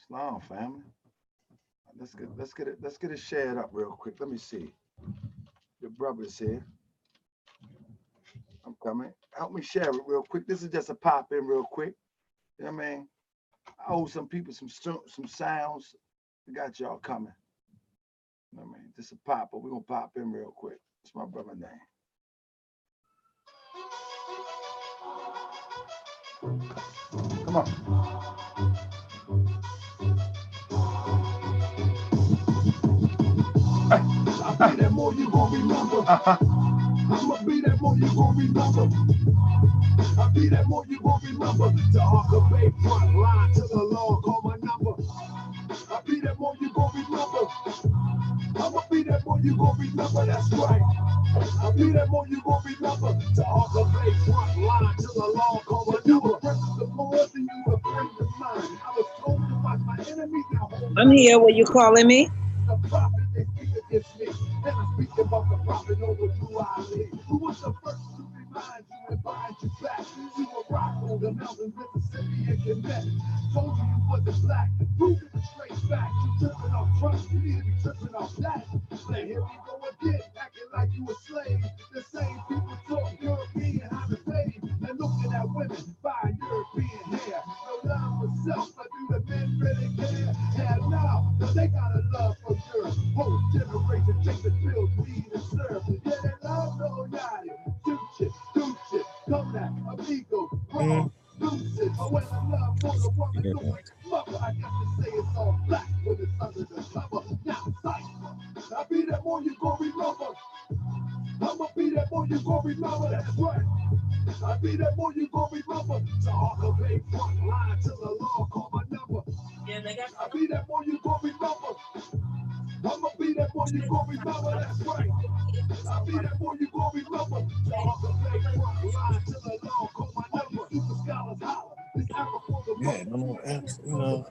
Islam family. Let's get it shared up real quick. Let me see. Your brother's here. I'm coming. Help me share it real quick. This is just a pop in real quick. You know what I mean? I owe some people some sounds. We got y'all coming. You know what I mean? This is a pop, but we're gonna pop in real quick. It's my brother's name. Come on. I'll be that more you gon' remember. I'ma be that more you gon' remember. I'll be that more you gon' remember. The Harker Bay front line to the law, call my number. I'll be that more you gon' remember. I'ma be that more you gon' remember, that's right. I'll be that more you gon' remember. The Harker Bay front line to the law, call my number. The more than you a friend of mine. I was told to watch my enemies now. I'm here. What you calling me? The prophet they speak against me. And I speak about the prophet over who I live. Who was the first to remind you and bind you back? You were rock on the mountains, Mississippi, and Connect. Told you wasn't black, proving the straight fact. You tripping off trust, you need to be tripping off that. But here we go again, acting like you a slave. The same people talk European how to pay. And looking at women buying European hair. No love for self, but do the men really care? Hell no, but they got a love for Europe. Whole generation take the pills, weed and serve. Yeah, they love no yachty. Do shit, come back, amigo, wrong. Lucid, but when I love for the woman, doing mother, I got to say it's all black when it's under the cover. Now, sight, I'll be that more you gon' remember. I'ma be that more you gon' remember, that's right. I'll be that more you gon' remember. To Harker Bay front line to the law, call my number. I'll be that more you gon' remember. I'ma be that more you gon' remember, that's right. I'll be that more you gon' remember. To Harker Bay front line to the law, call my number. Super scholars holler. This era for the Yeah, no more apps, you know.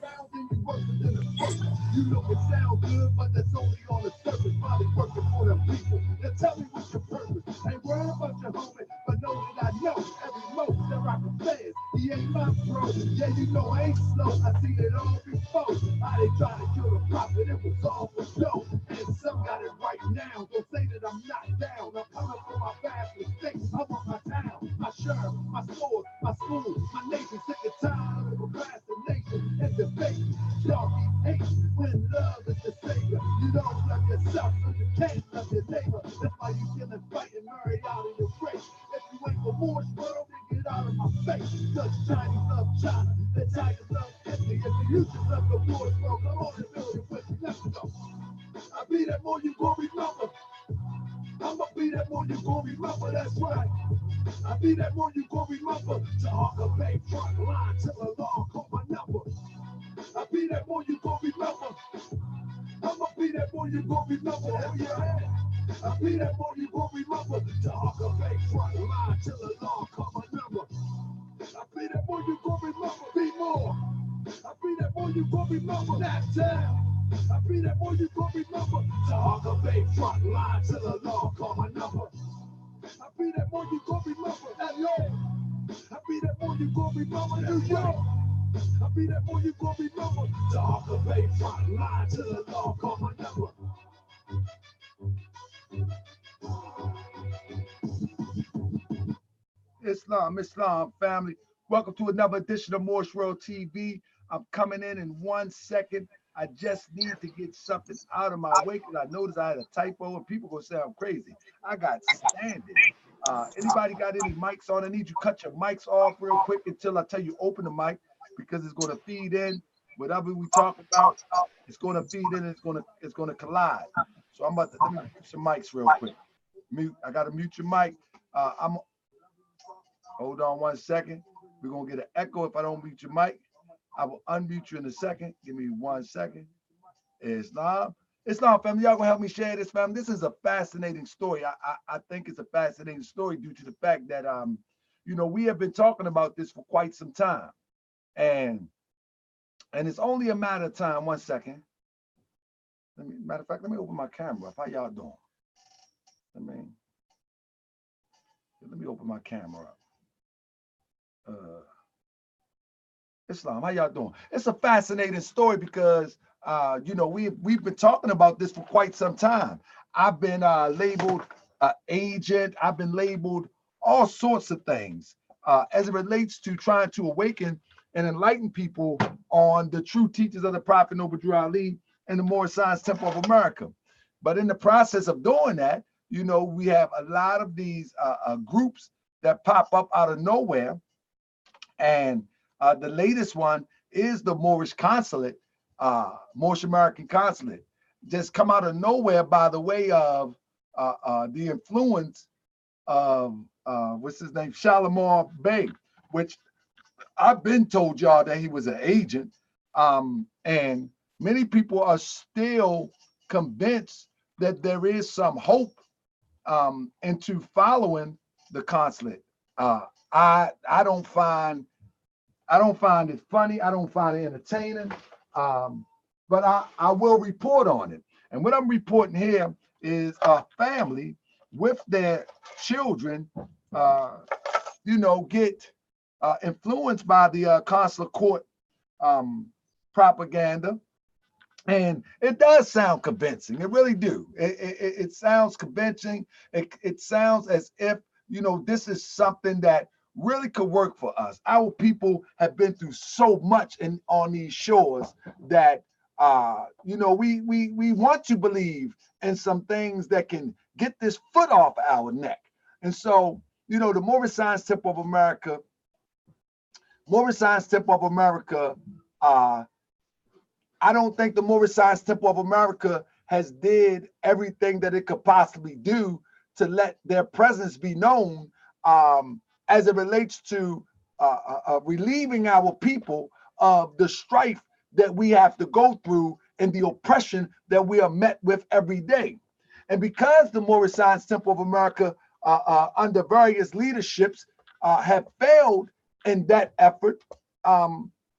You know it sound good, but that's only on the surface. Probably working for them people. Now tell me what's your purpose. Ain't worried about your homie, but know that I know every most that rock affairs. He ain't my bro. Yeah, you know I ain't slow. I seen it all before. How they try to kill the prophet, it was all for show. And some got it right now. Don't say that I'm not down. I'm coming for my past mistakes. I want my town, my shirt, my sword, my school, my nation. Sick and tired of procrastination and debate. Y'all keep hate when love is the savior. You don't love yourself, so you can't love your neighbor. That's why you killing, fighting, married out of your race. If you ain't for Moorish world, then get out of my face. Cause Chinese love China, the Tigers love Italy. If you used to love the Moorish world, come on and build it with me. Let's go. I'll be that more you gon' remember. I'ma be that more you gon' remember, that's right. I'll be that more you gon' remember. To Harker Bay front line to the law, call my number. I'll be that more you gon' remember. I'ma be that more you gon' remember. Oh yeah. I'll be that more you gon' remember. To Harker Bay front line to the law, call my number. I'll be that more you gon' remember. Be more. I'll be that more you gon' remember. That town. I'll be that more you gon' remember. To Harker Bay front line to the law, call my number. I'll be that more you gon' remember. LA. I'll be that more you gon' remember. New York. I'll be that more you gon' remember. To Harker Bay front line to the law, call my number. Islam family. Welcome to another edition of Moorish World TV. I'm coming in 1 second. I just need to get something out of my way because I noticed I had a typo and people gonna say I'm crazy. I got standing. Anybody got any mics on? I need you cut your mics off real quick until I tell you open the mic because it's gonna feed in. Whatever we talk about, it's gonna feed in. It's gonna collide. So I'm about to let me mute some mics real quick. Mute. I gotta mute your mic. Hold on 1 second. We're gonna get an echo if I don't mute your mic. I will unmute you in a second. Give me 1 second. Islam family, y'all gonna help me share this, family. This is a fascinating story. I think it's a fascinating story due to the fact that you know, we have been talking about this for quite some time, and it's only a matter of time. 1 second. Matter of fact, let me open my camera up. How y'all doing? Let me open my camera up. Islam. How y'all doing? It's a fascinating story because you know, we've been talking about this for quite some time. I've been labeled agent. I've been labeled all sorts of things as it relates to trying to awaken and enlighten people on the true teachings of the Prophet Noble Drew Ali and the Moorish Science Temple of America. But in the process of doing that, you know, we have a lot of these groups that pop up out of nowhere. And the latest one is the Moorish Consulate, Moorish American Consulate, just come out of nowhere by the way of the influence of what's his name, Shalimar Bey, which I've been told y'all that he was an agent, and many people are still convinced that there is some hope into following the consulate. I don't find it funny. I don't find it entertaining. But I will report on it. And what I'm reporting here is a family with their children, you know, get influenced by the consular court propaganda. And it does sound convincing. It really do. It sounds convincing. It sounds as if, you know, this is something that really could work for us. Our people have been through so much on these shores that you know, we want to believe in some things that can get this foot off our neck. And so, you know, the Moorish Science Temple of America, I don't think the Moorish Science Temple of America has did everything that it could possibly do to let their presence be known as it relates to relieving our people of the strife that we have to go through and the oppression that we are met with every day. And because the Moorish Science Temple of America under various leaderships have failed in that effort,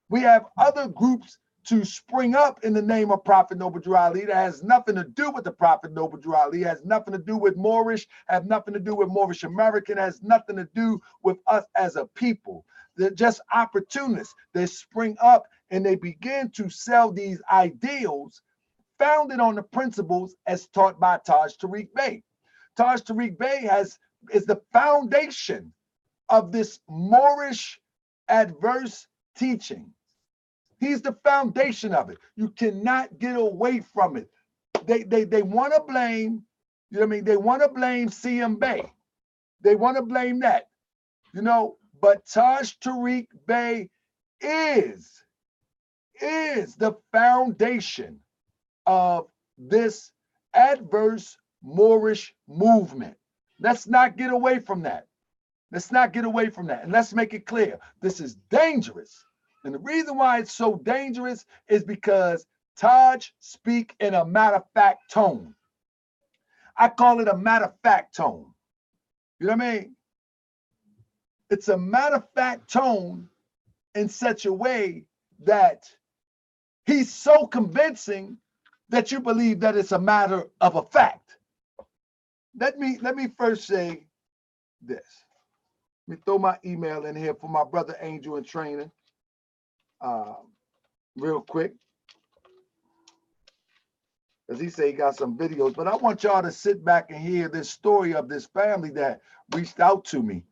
we have other groups to spring up in the name of Prophet Noble Drew Ali that has nothing to do with the Prophet Noble Drew Ali, has nothing to do with Moorish, have nothing to do with Moorish American, has nothing to do with us as a people. They're just opportunists. They spring up and they begin to sell these ideals founded on the principles as taught by Taj Tariq Bey. Taj Tariq Bey is the foundation of this Moorish adverse teaching. He's the foundation of it. You cannot get away from it. They want to blame, you know what I mean? They want to blame CM Bey. They want to blame that, you know, but Taj Tariq Bey is the foundation of this adverse Moorish movement. Let's not get away from that. Let's not get away from that. And let's make it clear. This is dangerous. And the reason why it's so dangerous is because Taj speak in a matter-of-fact tone. I call it a matter-of-fact tone. You know what I mean? It's a matter-of-fact tone in such a way that he's so convincing that you believe that it's a matter of a fact. Let me first say this. Let me throw my email in here for my brother Angel in training. Real quick, because he said he got some videos, but I want y'all to sit back and hear this story of this family that reached out to me.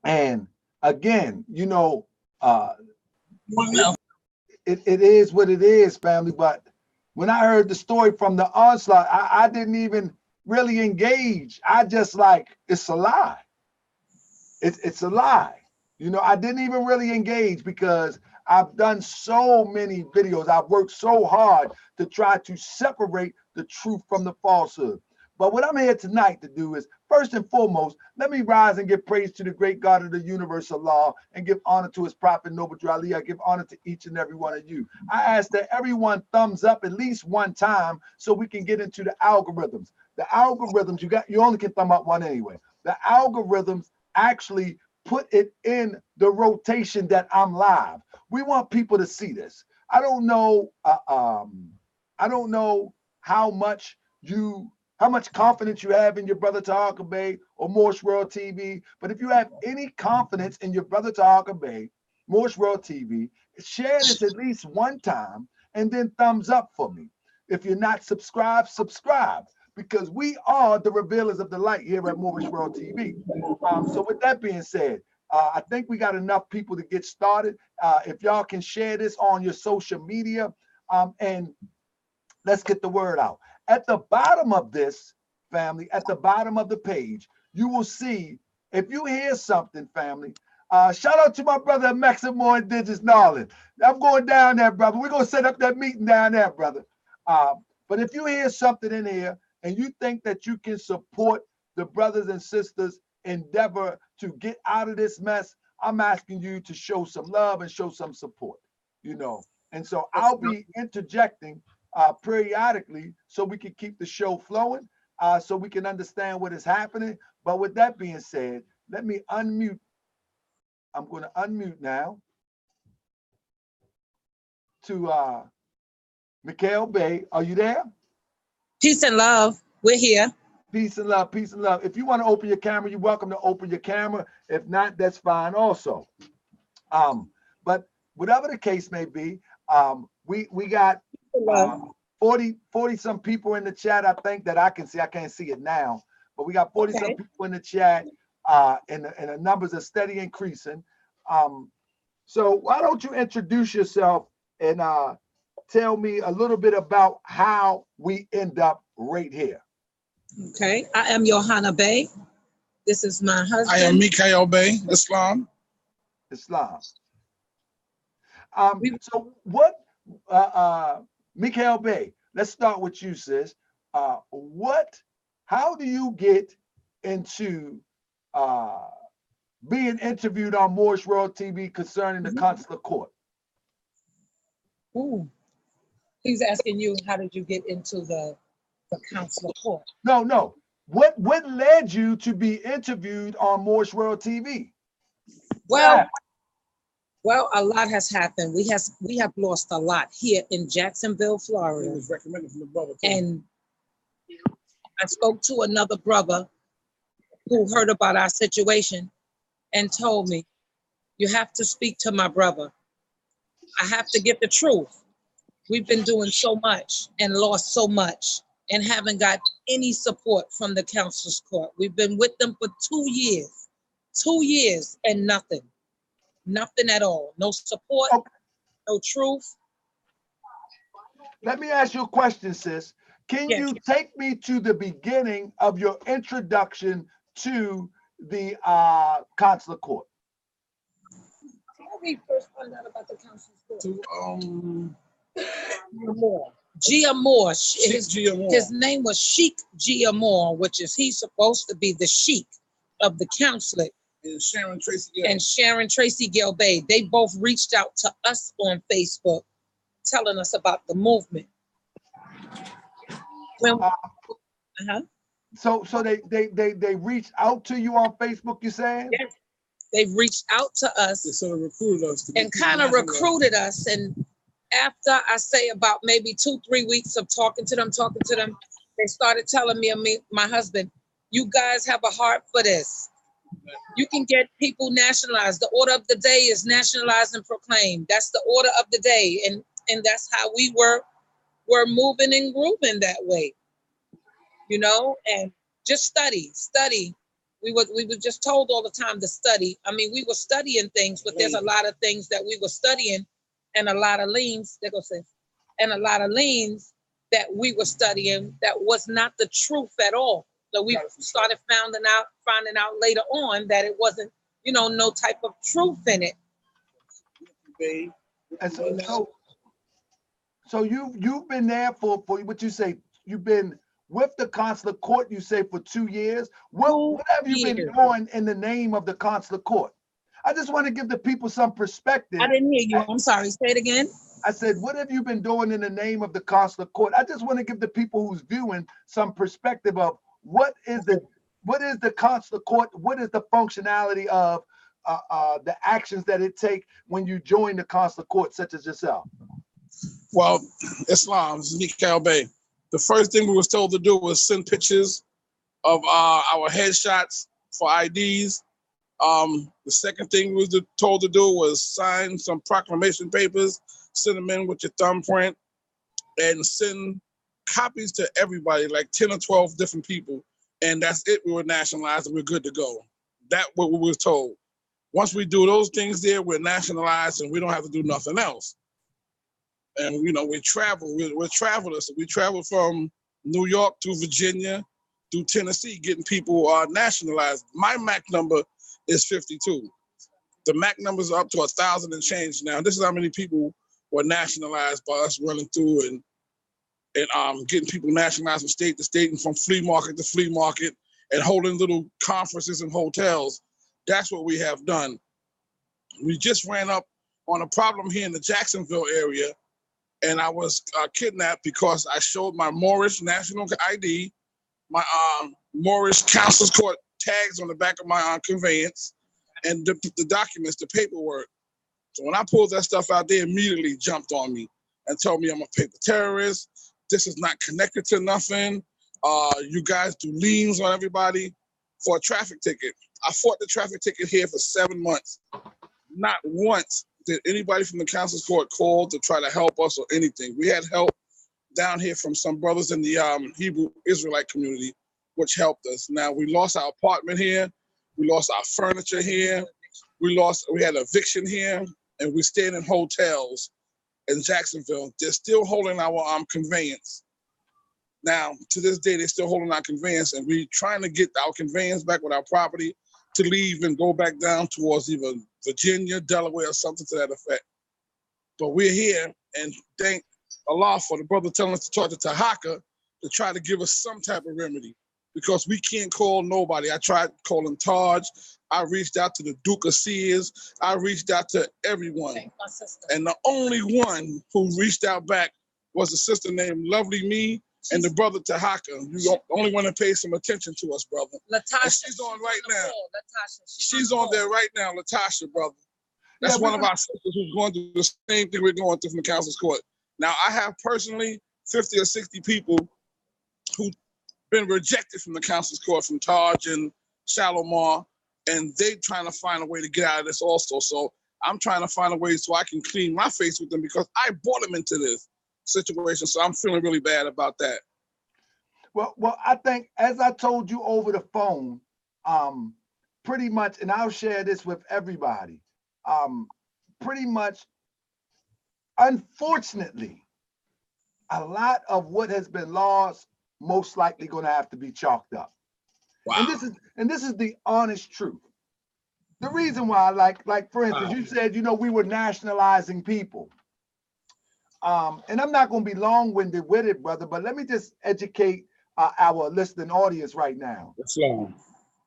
And again, you know, it is what it is, family. But when I heard the story from the onslaught, I didn't even really engage. I just like, it's a lie. It's a lie. You know, I didn't even really engage because I've done so many videos. I've worked so hard to try to separate the truth from the falsehood. But what I'm here tonight to do is, first and foremost, let me rise and give praise to the great God of the universe, Allah, and give honor to his prophet, Noble Drew Ali. I give honor to each and every one of you. I ask that everyone thumbs up at least one time so we can get into the algorithms. The algorithms, you only can thumb up one anyway. The algorithms actually put it in the rotation that I'm live. We want people to see this. I don't know how much confidence you have in your brother Taj Tariq Bey or Moorish World TV, but if you have any confidence in your brother Taj Tariq Bey, Moorish World TV. Share this at least one time and then thumbs up for me. If you're not subscribed, subscribe, because we are the revealers of the light here at Moorish World TV. So with that being said, I think we got enough people to get started. If y'all can share this on your social media, and let's get the word out. At the bottom of this, family, at the bottom of the page, you will see, if you hear something, family, shout out to my brother Maximo Indigenous Narland. I'm going down there, brother. We're going to set up that meeting down there, brother. But if you hear something in here and you think that you can support the brothers and sisters' endeavor to get out of this mess, I'm asking you to show some love and show some support, you know. And so I'll be interjecting periodically so we can keep the show flowing, so we can understand what is happening. But with that being said, let me unmute. I'm going to unmute now to Mikhail Bey. Are you there? Peace and love. We're here. Peace and love, peace and love. If you want to open your camera, you're welcome to open your camera. If not, that's fine also. But whatever the case may be, we got 40 some people in the chat, I think, that I can see. I can't see it now, but we got 40 some people in the chat, and the numbers are steady increasing. So why don't you introduce yourself and tell me a little bit about how we end up right here. Okay, I am Johanna Bey. This is my husband. I am Mikhail Bey, Islam. So what, Mikhail Bey, let's start with you, sis. How do you get into being interviewed on Moorish World TV concerning the consular court? Ooh. He's asking you, how did you get into the consular court? No. What led you to be interviewed on Moorish World TV? Well, a lot has happened. We have lost a lot here in Jacksonville, Florida. It was recommended from the brother too. And I spoke to another brother who heard about our situation and told me, you have to speak to my brother. I have to get the truth. We've been doing so much and lost so much and haven't got any support from the counselor's court. We've been with them for 2 years and nothing at all. No support, no truth. Let me ask you a question, sis. Can you take me to the beginning of your introduction to the consular court? How we first found out about the counselor's court? Gia Moore. His name was Sheikh Gia Moore, which is he's supposed to be the Sheikh of the Consulate. And Sharon Tracy Gilbey. They both reached out to us on Facebook, telling us about the movement. So they reached out to you on Facebook, you saying? Yes. They reached out to us. They sort of recruited us. And kind of recruited us. And after I say about maybe 2-3 weeks of talking to them, they started telling me, my husband, you guys have a heart for this. You can get people nationalized. The order of the day is nationalized and proclaimed. That's the order of the day. And that's how we were moving and grooving that way. You know, and just study. We were just told all the time to study. I mean, we were studying things, but there's a lot of things that we were studying and a lot of liens, that we were studying that was not the truth at all. So we started finding out later on that it wasn't, no type of truth in it. And so you've been there for what you say, you've been with the consular court, you say, for 2 years. What have you been doing in the name of the consular court? I just want to give the people some perspective. I didn't hear you. I'm sorry. Say it again. I said, what have you been doing in the name of the consular court? I just want to give the people who's viewing some perspective of what is the consular court? What is the functionality of the actions that it takes when you join the consular court, such as yourself? Well, Islam, this is Mikhail Bey. The first thing we was told to do was send pictures of our headshots for IDs The second thing we was told to do was sign some proclamation papers, send them in with your thumbprint, and send copies to everybody, like 10 or 12 different people. And that's it. We were nationalized and we're good to go. That's what we was told. Once we do those things there, we're nationalized and we don't have to do nothing else. And, you know, we travel. We're travelers. We travel from New York to Virginia to Tennessee, getting people nationalized. My MAC number is 52. The MAC numbers are up to 1,000 and change now. This is how many people were nationalized by us running through and getting people nationalized from state to state and from flea market to flea market and holding little conferences in hotels. That's what we have done. We just ran up on a problem here in the Jacksonville area, and I was kidnapped because I showed my Moorish national ID, my Moorish Council's Court tags on the back of my conveyance, and the documents, the paperwork. So when I pulled that stuff out, they immediately jumped on me and told me I'm a paper terrorist. This is not connected to nothing. You guys do liens on everybody for a traffic ticket. I fought the traffic ticket here for 7 months. Not once did anybody from the council's court call to try to help us or anything. We had help down here from some brothers in the Hebrew Israelite community, which helped us. Now, we lost our apartment here. We lost our furniture here. We had eviction here, and we stayed in hotels in Jacksonville. They're still holding our conveyance. Now, to this day, they're still holding our conveyance, and we're trying to get our conveyance back with our property to leave and go back down towards either Virginia, Delaware, or something to that effect. But we're here, and thank Allah for the brother telling us to talk to Tahaka to try to give us some type of remedy, because we can't call nobody. I tried calling Taj. I reached out to the Duke of Sears. I reached out to everyone. And the only one who reached out back was a sister named Lovely Me and the brother Tahaka. You're the only one that pays some attention to us, brother. Latasha, and she's on right now. She's on there right now, Latasha, brother. That's one of our sisters who's going through the same thing we're going through from the council's court. Now, I have personally 50 or 60 people who've been rejected from the council's court, from Taj and Shalimar, and they trying to find a way to get out of this also. So I'm trying to find a way so I can clean my face with them, because I brought them into this situation. So I'm feeling really bad about that. Well, I think, as I told you over the phone, pretty much, and I'll share this with everybody, pretty much, unfortunately, a lot of what has been lost most likely going to have to be chalked up. Wow. And this is the honest truth. The reason why, like for instance, you said, you know, we were nationalizing people. And I'm not going to be long-winded with it, brother, but let me just educate our listening audience right now. That's long.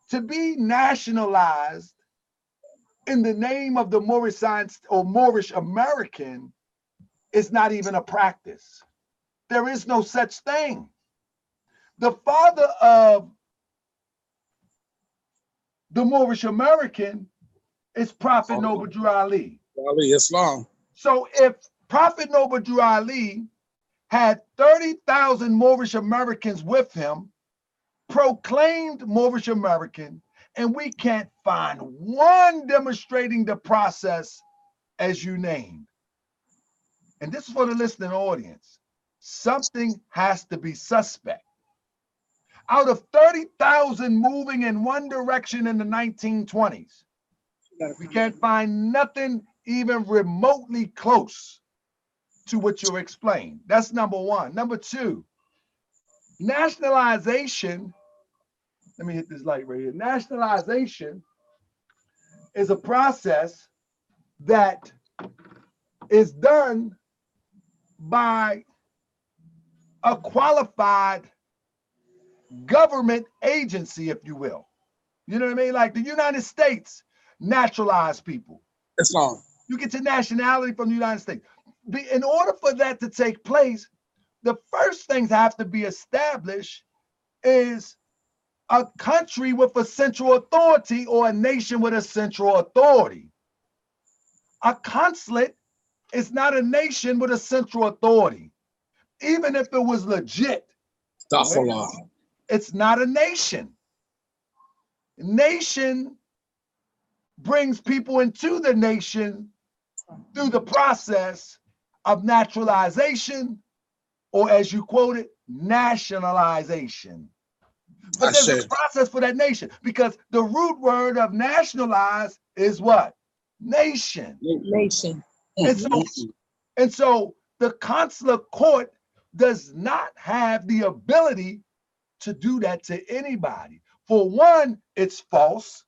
To be nationalized in the name of the Moorish science or Moorish American is not even a practice. There is no such thing. The father of the Moorish American is Prophet Noble Drew Ali. Ali Islam. So if Prophet Noble Drew Ali had 30,000 Moorish Americans with him, proclaimed Moorish American, and we can't find one demonstrating the process as you named. And this is for the listening audience. Something has to be suspect. Out of 30,000 moving in one direction in the 1920s, we can't find nothing even remotely close to what you explained. That's number one. Number two, nationalization. Let me hit this light right here. Nationalization is a process that is done by a qualified government agency, if you will. You know what I mean? Like the United States naturalize people. That's long. You get your nationality from the United States. In order for that to take place, the first things have to be established is a country with a central authority or a nation with a central authority. A consulate is not a nation with a central authority. Even if it was legit, it's not a nation. Nation brings people into the nation through the process of naturalization, or as you quoted, nationalization. But there's a process for that nation, because the root word of nationalize is what? Nation. Nation. And so the consular court does not have the ability to do that to anybody. For one, it's false.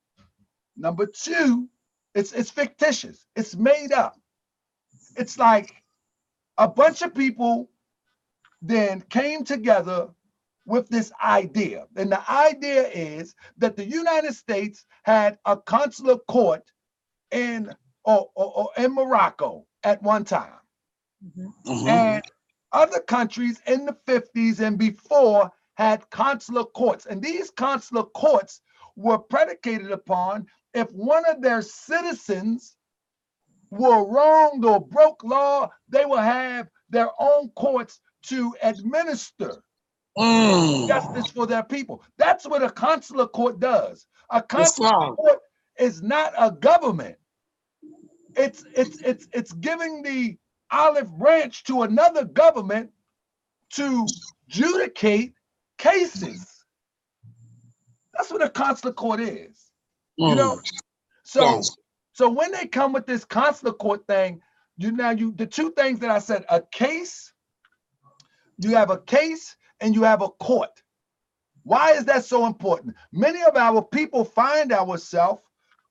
Number two, it's fictitious. It's made up. It's like a bunch of people then came together with this idea. And the idea is that the United States had a consular court in Morocco at one time. And other countries in the 50s and before had consular courts. And these consular courts were predicated upon if one of their citizens were wronged or broke law, they will have their own courts to administer justice for their people. That's what a consular court does. A consular court is not a government. It's giving the olive branch to another government to adjudicate cases. That's what a consular court is. You know, so when they come with this consular court thing, the two things that I said, a case, you have a case and you have a court. Why is that so important? Many of our people find ourselves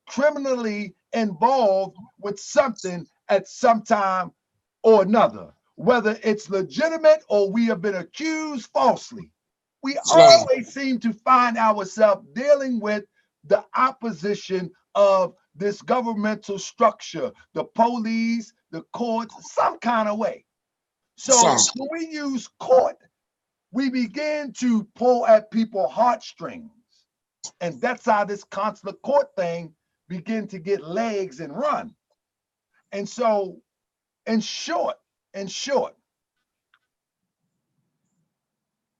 criminally involved with something at some time or another, whether it's legitimate or we have been accused falsely. We always seem to find ourselves dealing with the opposition of this governmental structure, the police, the courts, some kind of way. So when we use court, we begin to pull at people's heartstrings. And that's how this consular court thing begin to get legs and run. And so, in short,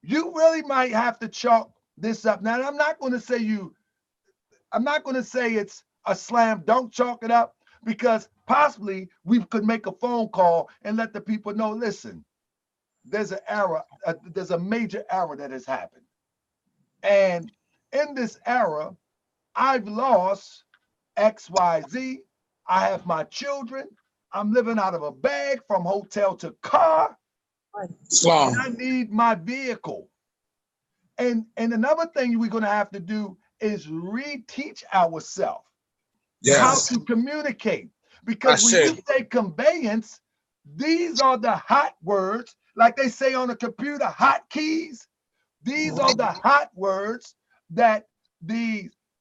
you really might have to chalk this up. Now, I'm not going to say it's a slam dunk, chalk it up, because possibly we could make a phone call and let the people know, listen, there's an error, there's a major error that has happened. And in this error, I've lost XYZ. I have my children. I'm living out of a bag from hotel to car. And I need my vehicle. And another thing we're going to have to do is reteach ourselves how to communicate. Because when you say conveyance, these are the hot words, like they say on the computer, hot keys. These are the hot words that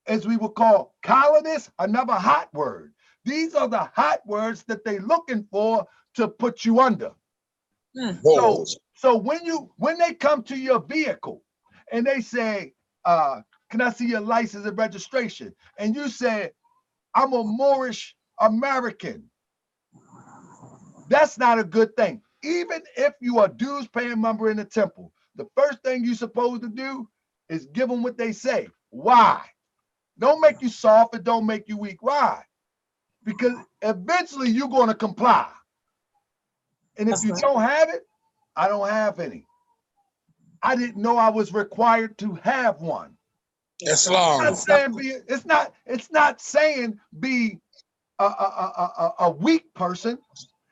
as we would call colonists, another hot word. These are the hot words that they're looking for to put you under. So when they come to your vehicle and they say, can I see your license and registration? And you say, I'm a Moorish American. That's not a good thing. Even if you are a dues paying member in the temple, the first thing you're supposed to do is give them what they say. Why? Don't make you soft, and don't make you weak. Why? Because eventually you're going to comply. And if you don't have it, I don't have any. I didn't know I was required to have one. It's not saying be a weak person.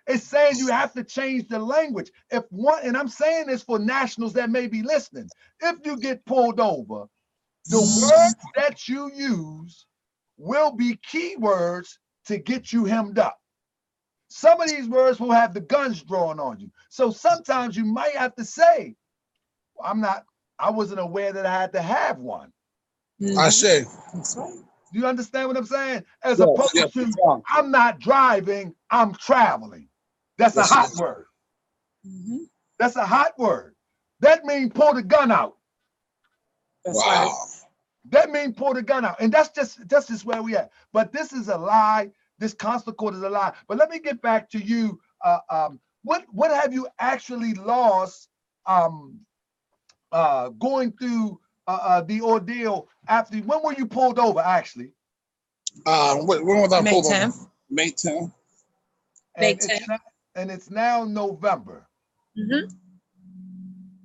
It's saying you have to change the language. And I'm saying this for nationals that may be listening. If you get pulled over, the words that you use will be keywords to get you hemmed up. Some of these words will have the guns drawn on you. So sometimes you might have to say, I wasn't aware that I had to have one. I say. Do you understand what I'm saying? As opposed to, I'm not driving, I'm traveling. That's a hot word. That's a hot word. That means pull the gun out. That means pull the gun out. And that's just where we at. But this is a lie. This consular court is a lie. But let me get back to you. What have you actually lost going through the ordeal after? When were you pulled over, actually? When was May October? 10th. May 10th. May 10th. And it's now November. Mm-hmm.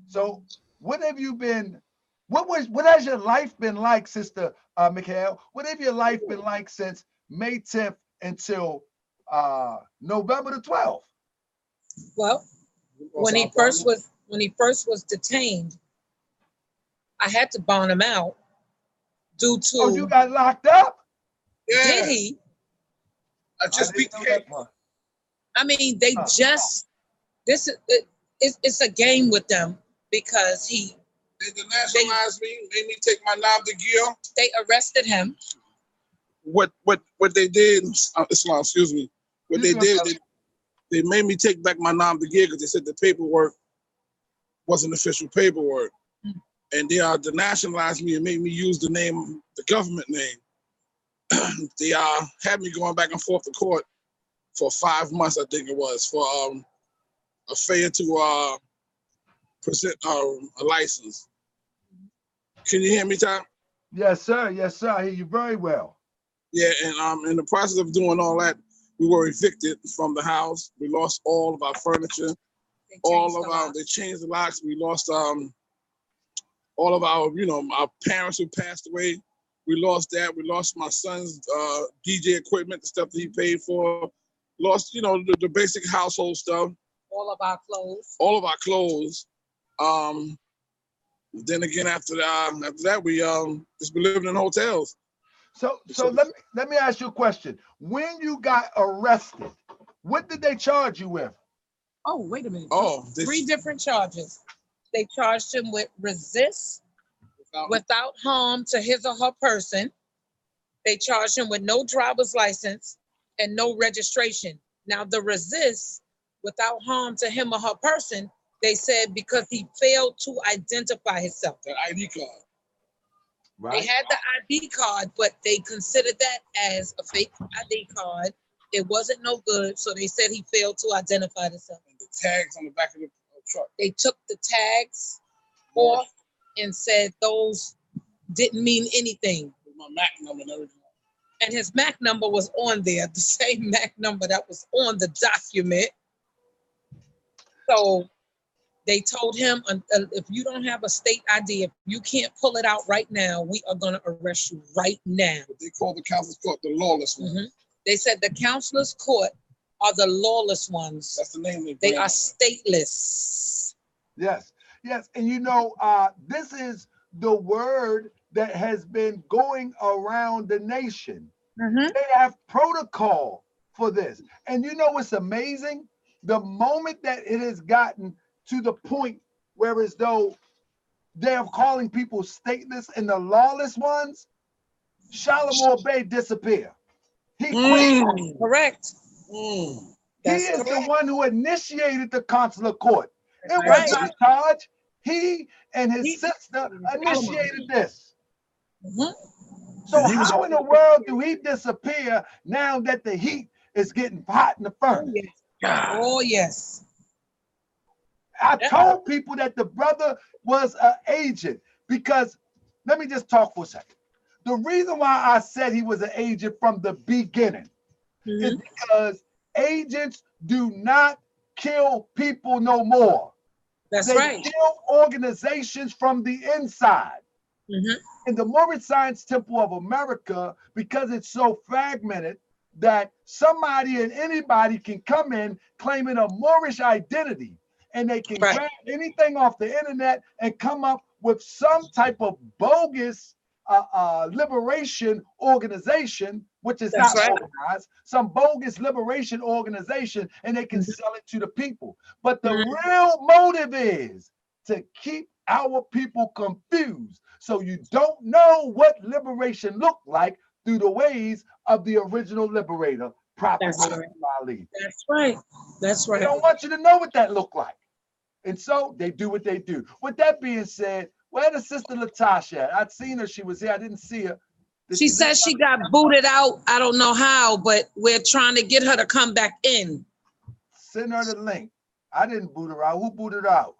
So what have you been, what has your life been like, Sister Mikhail? What have your life been like since May 10th until November the 12th? Well, when he first was detained, I had to bond him out due to. Oh, you got locked up? Yeah. Did he? I just beat the case. I mean, they just it's a game with them because they nationalized me, made me take my nom de guerre. They arrested him. What they did? Islam, excuse me. What they did? They made me take back my nom de guerre because they said the paperwork wasn't official paperwork, and they denationalized me and made me use the name, the government name. They had me going back and forth to court for 5 months, I think it was, for a failure to present a license. Can you hear me, Tom? Yes, sir. Yes, sir. I hear you very well. Yeah, and in the process of doing all that, we were evicted from the house. We lost all of our furniture. They changed the locks. We lost all of our, our parents who passed away. We lost that. We lost my son's DJ equipment, the stuff that he paid for. Lost, the basic household stuff. All of our clothes. Then again, after that, we just been living in hotels. So let me ask you a question. When you got arrested, what did they charge you with? Oh, wait a minute. 3 different charges. They charged him with resist without harm to his or her person. They charged him with no driver's license and no registration. Now, the resist without harm to him or her person, they said because he failed to identify himself. The ID card. Right. They had the ID card, but they considered that as a fake ID card. It wasn't no good, so they said he failed to identify himself. And the tags on the back of the truck. They took the tags off and said those didn't mean anything. My MAC number and everything. And his MAC number was on there, the same MAC number that was on the document. So they told him, if you don't have a state ID, if you can't pull it out right now, we are going to arrest you right now. They called the counselor's court the lawless ones. Mm-hmm. They said the counselor's court are the lawless ones. That's the name they are stateless. Yes. And this is the word that has been going around the nation. Mm-hmm. They have protocol for this. And what's amazing? The moment that it has gotten to the point where as though they're calling people stateless and the lawless ones, Shalimar Bey disappear. He quit. Correct. He is the one who initiated the consular court. It was not Taj. He and his sister initiated this. Mm-hmm. So how in the world do he disappear now that the heat is getting hot in the furnace? Oh, yes. I told people that the brother was an agent because, let me just talk for a second. The reason why I said he was an agent from the beginning is because agents do not kill people no more. That's right. They kill organizations from the inside. Mm-hmm. In the Moorish Science Temple of America, because it's so fragmented that somebody and anybody can come in claiming a Moorish identity, and they can grab anything off the internet and come up with some type of bogus liberation organization, which is not organized, some bogus liberation organization, and they can sell it to the people. But the real motive is to keep our people confused, so you don't know what liberation looked like through the ways of the original liberator, Prophet Ali. That's right. That's right. They don't want you to know what that looked like. And so they do what they do. With that being said, where the sister Latasha at? I'd seen her. She was here. I didn't see her. She said she got booted out. I don't know how, but we're trying to get her to come back in. Send her the link. I didn't boot her out. Who booted her out?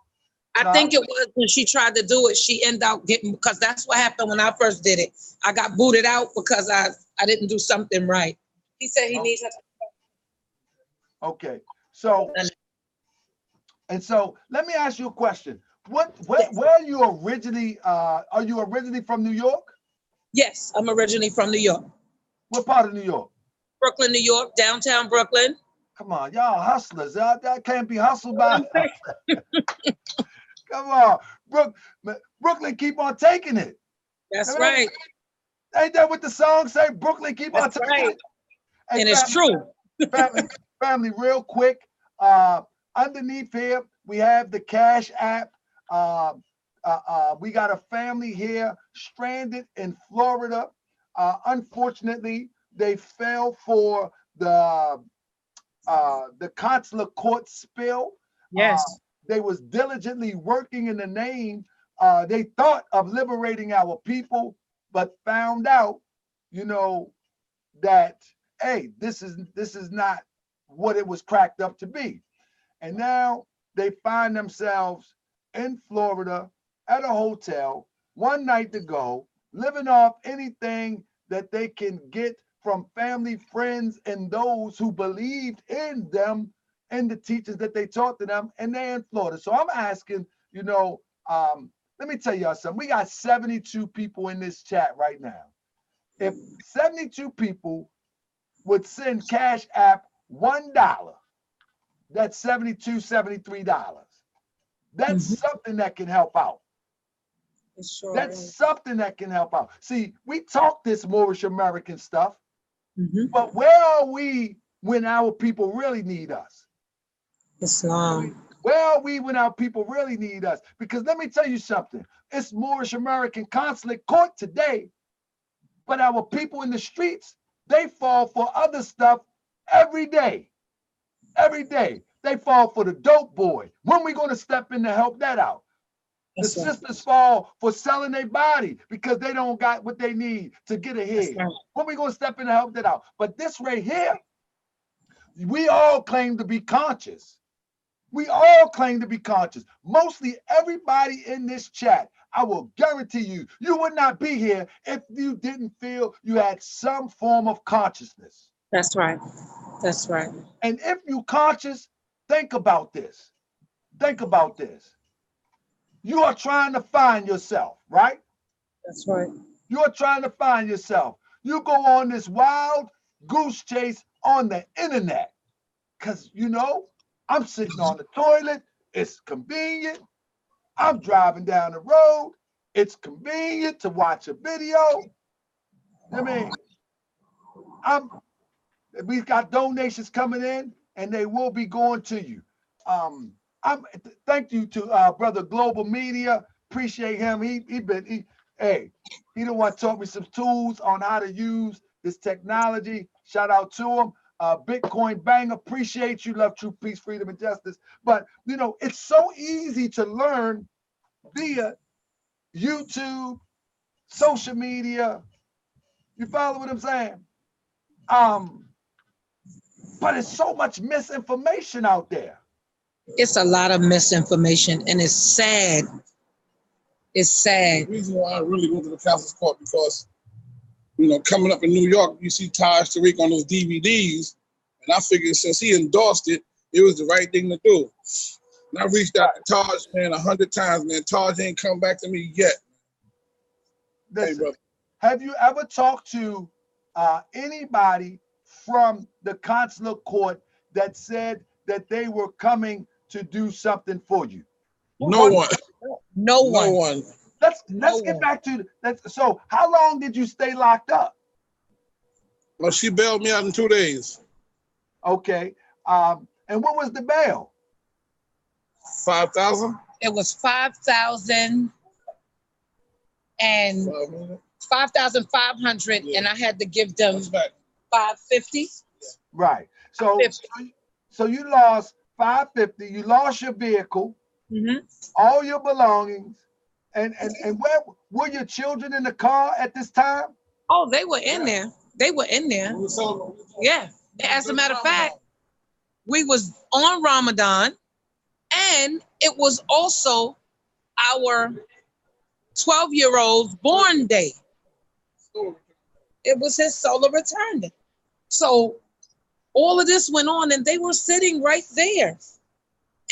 I think it was when she tried to do it, she ended up getting, because that's what happened when I first did it. I got booted out because I didn't do something right. He said he needs her. Okay. So, and so let me ask you a question. Where are you originally, are you originally from New York? Yes, I'm originally from New York. What part of New York? Brooklyn, New York, downtown Brooklyn. Come on, y'all hustlers. That can't be hustled by. Come on. Brooklyn keep on taking it. That's right. Ain't that what the song say? Brooklyn keep on taking it. Hey, and it's true. family, real quick. Underneath here, we have the Cash App. We got a family here stranded in Florida. Unfortunately, they fell for the consular court spill. Yes. They was diligently working in the name. They thought of liberating our people, but found out, that, hey, this is not what it was cracked up to be. And now they find themselves in Florida at a hotel, one night to go, living off anything that they can get from family, friends, and those who believed in them and the teachings that they taught to them, and they're in Florida. So I'm asking, let me tell y'all something. We got 72 people in this chat right now. If 72 people would send Cash App $1, that's $73. That's something that can help out. Sure that's something that can help out. See, we talk this Moorish American stuff, but where are we when our people really need us? Islam. Where are we when our people really need us? Because let me tell you something. It's Moorish American Consulate Court today, but our people in the streets, they fall for other stuff every day. Every day. They fall for the dope boy. When are we going to step in to help that out? The sisters fall for selling their body because they don't got what they need to get ahead. When are we going to step in to help that out? But this right here, we all claim to be conscious. We all claim to be conscious. Mostly everybody in this chat, I will guarantee you, you would not be here if you didn't feel you had some form of consciousness. That's right. That's right. And if you conscious, think about this. Think about this. You are trying to find yourself, right? That's right. You are trying to find yourself. You go on this wild goose chase on the internet because, I'm sitting on the toilet. It's convenient. I'm driving down the road. It's convenient to watch a video. We've got donations coming in, and they will be going to you. Thank you to Brother Global Media. Appreciate him. He the one taught me some tools on how to use this technology. Shout out to him. Bitcoin Bang, appreciate you. Love, truth, peace, freedom, and justice. But it's so easy to learn via YouTube, social media. You follow what I'm saying? But it's so much misinformation out there. It's a lot of misinformation, and it's sad. It's sad. The reason why I really went to the Council's Court because, coming up in New York, you see Taj Tariq on those DVDs, and I figured since he endorsed it, it was the right thing to do. And I reached out to Taj, man, 100 times, man. Taj ain't come back to me yet. Listen, hey, have you ever talked to anybody from the consular court that said that they were coming to do something for you? No one. No one. Let's get back to that. So how long did you stay locked up? Well, she bailed me out in 2 days. Okay. And what was the bail? 5,000. It was 5,000 and 5,500, and I had to give them 550. Right. So you lost 550. You lost your vehicle, all your belongings, and where were your children in the car at this time? Oh, they were in there. They were in there. Yeah. As a matter of fact, we was on Ramadan, and it was also our 12-year-old's born day. It was his solar return day. So all of this went on and they were sitting right there.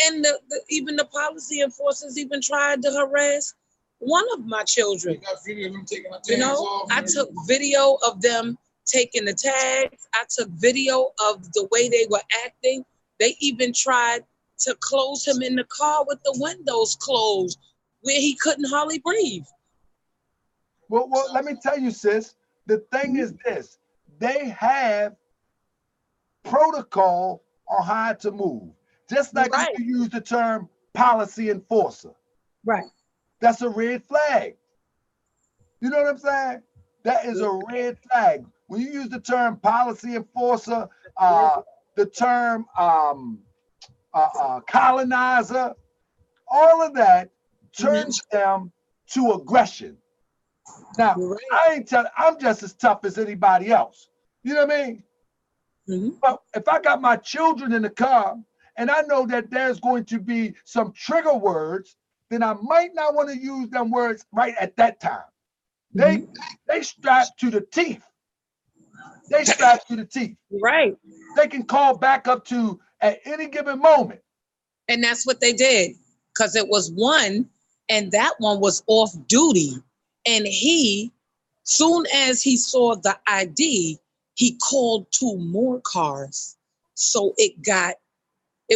And even the policy enforcers even tried to harass one of my children. You know, I took video of them taking the tags. I took video of the way they were acting. They even tried to close him in the car with the windows closed where he couldn't hardly breathe. Well, let me tell you, sis, the thing is this, they have protocol on how to move. Just like Right. you use the term policy enforcer. Right. That's a red flag. You know what I'm saying? That is a red flag. When you use the term policy enforcer, the term colonizer, all of that turns them to aggression. Now, I'm just as tough as anybody else. You know what I mean? But if I got my children in the car and I know that there's going to be some trigger words, then I might not want to use them words right at that time. They strapped to the teeth. They strapped to the teeth. Right. They can call back up to at any given moment. And that's what they did, because it was one, and that one was off duty. And he, soon as he saw the ID, he called 2 more cars. So it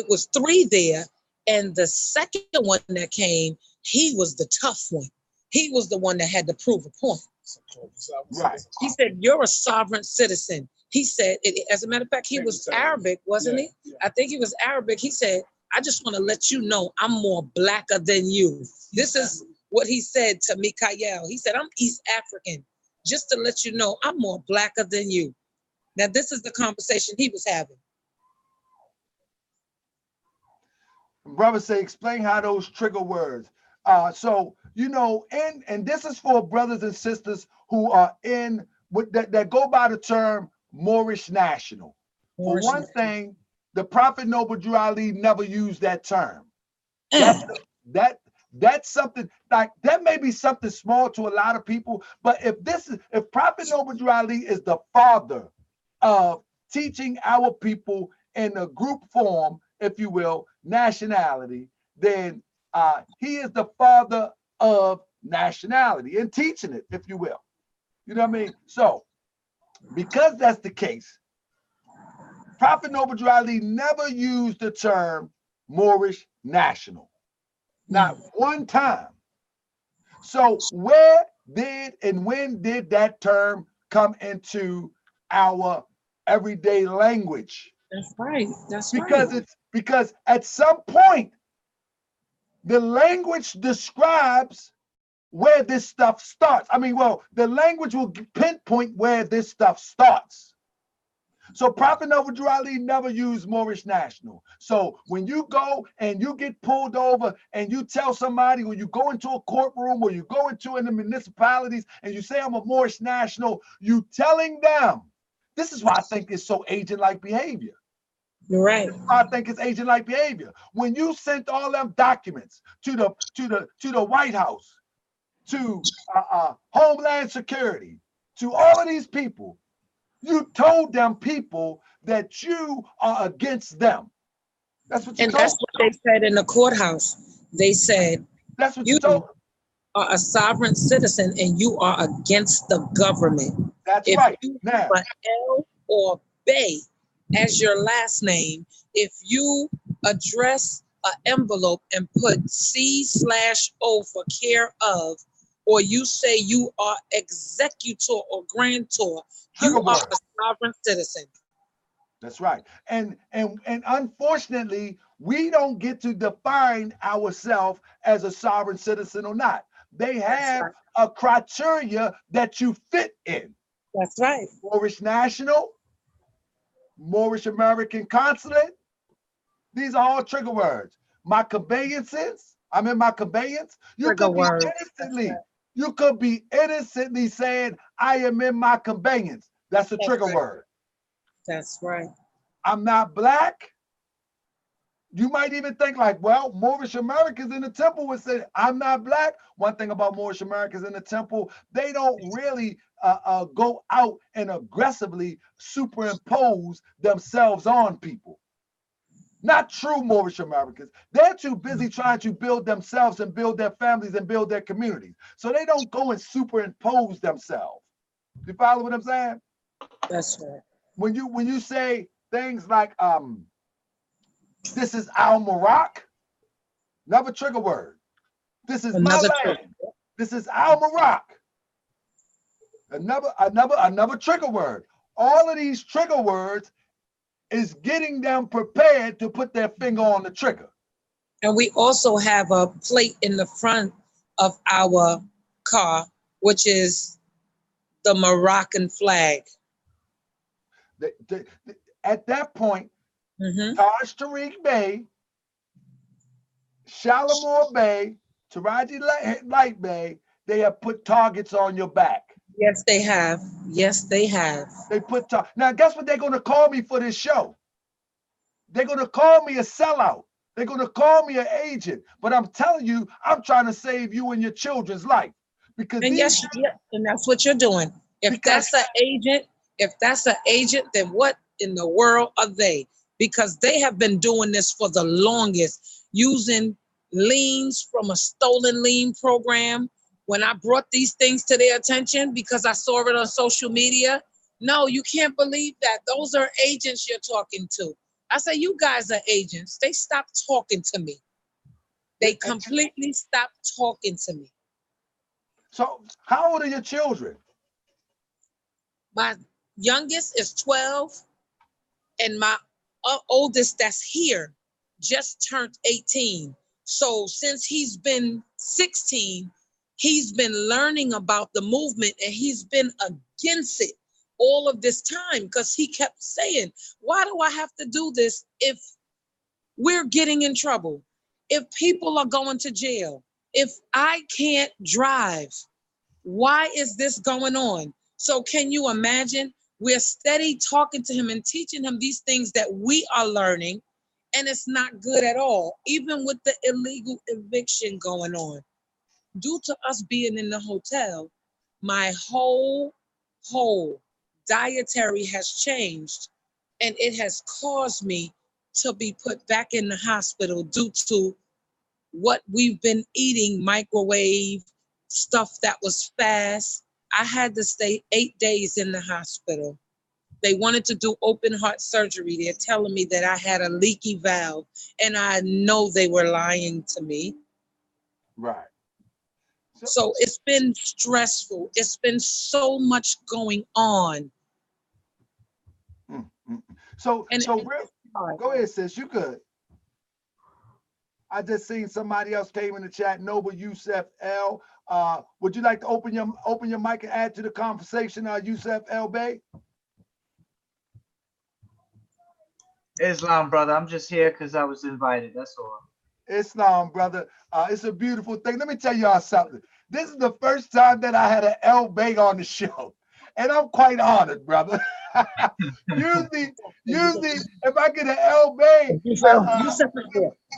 was 3 there. And the second one that came, he was the tough one. He was the one that had to prove a point. Right. He said, "You're a sovereign citizen." He said, as a matter of fact, he was Arabic, wasn't he? Yeah. I think he was Arabic. He said, "I just want to let you know I'm more blacker than you." This is what he said to Mikael. He said, "I'm East African. Just to let you know, I'm more blacker than you." Now, this is the conversation he was having. Brother say, explain how those trigger words. So, you know, and this is for brothers and sisters who are in that go by the term Moorish national. For one thing, the Prophet Noble Drew Ali never used that term. That's something like that may be something small to a lot of people, but if Prophet Noble Drew Ali is the father of teaching our people in a group form, if you will, nationality, then he is the father of nationality and teaching it, if you will. You know what I mean? So, because that's the case, Prophet Noble Drew Ali never used the term Moorish national. Not one time. So where did and when did that term come into our everyday language? That's right. That's because at some point the language describes where this stuff starts. I mean, well, the language will pinpoint where this stuff starts. So Prophet Noble Drew Ali never used Moorish national. So when you go and you get pulled over and you tell somebody, or you go into a courtroom, or you go into in the municipalities and you say I'm a Moorish national, you telling them. This is why I think it's so agent-like behavior. You're right. I think it's agent-like behavior. When you sent all them documents to the White House, to Homeland Security, to all of these people, you told them people that you are against them. That's what you told them. And that's what they said in the courthouse. They said, that's what you told them. Are a sovereign citizen and you are against the government. That's right. If you have an L or Bey as your last name, if you address an envelope and put C/O for care of, or you say you are executor or grantor, you are a sovereign citizen. That's right. And unfortunately, we don't get to define ourselves as a sovereign citizen or not. They have a criteria that you fit in. That's right. Moorish national, Moorish American Consulate. These are all trigger words. My conveyances, I'm in my conveyance. You could be innocently saying, I am in my conveyance. That's a trigger word. That's right. I'm not black. You might even think like, well, Moorish Americans in the temple would say, I'm not black. One thing about Moorish Americans in the temple, they don't really go out and aggressively superimpose themselves on people. Not true Moorish Americans. They're too busy trying to build themselves and build their families and build their communities. So they don't go and superimpose themselves. You follow what I'm saying? That's right. When you say things like, this is Al Marak, another trigger word. This is my land. This is Al Marak. Another trigger word. All of these trigger words is getting them prepared to put their finger on the trigger. And we also have a plate in the front of our car, which is the Moroccan flag. At that point, Taj Tariq Bey, Shalimar Bey, Taraji Light Bey, they have put targets on your back. Yes, they have. Yes, they have. They put now. Guess what they're going to call me for this show? They're going to call me a sellout. They're going to call me an agent. But I'm telling you, I'm trying to save you and your children's life. Because and and that's what you're doing. If that's an agent, then what in the world are they? Because they have been doing this for the longest, using liens from a stolen lien program. When I brought these things to their attention because I saw it on social media, no, you can't believe that. Those are agents you're talking to. I say, you guys are agents. They stopped talking to me. They completely stopped talking to me. So how old are your children? My youngest is 12 and my oldest that's here just turned 18. So since he's been 16, he's been learning about the movement and he's been against it all of this time because he kept saying, why do I have to do this if we're getting in trouble? If people are going to jail, if I can't drive, why is this going on? So can you imagine? We're steady talking to him and teaching him these things that we are learning, and it's not good at all, even with the illegal eviction going on. Due to us being in the hotel, my whole dietary has changed, and it has caused me to be put back in the hospital due to what we've been eating, microwave, stuff that was fast. I had to stay 8 days in the hospital. They wanted to do open heart surgery. They're telling me that I had a leaky valve, and I know they were lying to me. Right. So it's been stressful. It's been so much going on. So go ahead, sis. You could. I just seen somebody else came in the chat. Noble Yusef L. Would you like to open your mic and add to the conversation, Yusef L. Bey? Islam, brother. I'm just here because I was invited. That's all. Islam, brother. It's a beautiful thing. Let me tell y'all something. This is the first time that I had an L. Bey on the show, and I'm quite honored, brother. usually, if I get an L. Bey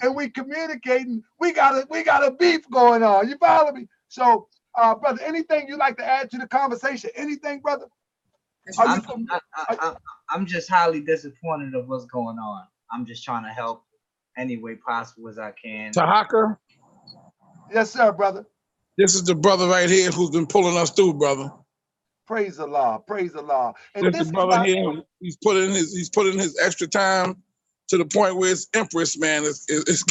and we communicating, we got a beef going on. You follow me? So, brother, anything you like to add to the conversation? Anything, brother? I'm just highly disappointed of what's going on. I'm just trying to help any way possible as I can. Tahaka? Yes, sir, brother. This is the brother right here who's been pulling us through, brother. Praise Allah, praise Allah. And this brother here, he's put in his extra time to the point where it's Empress, man. It's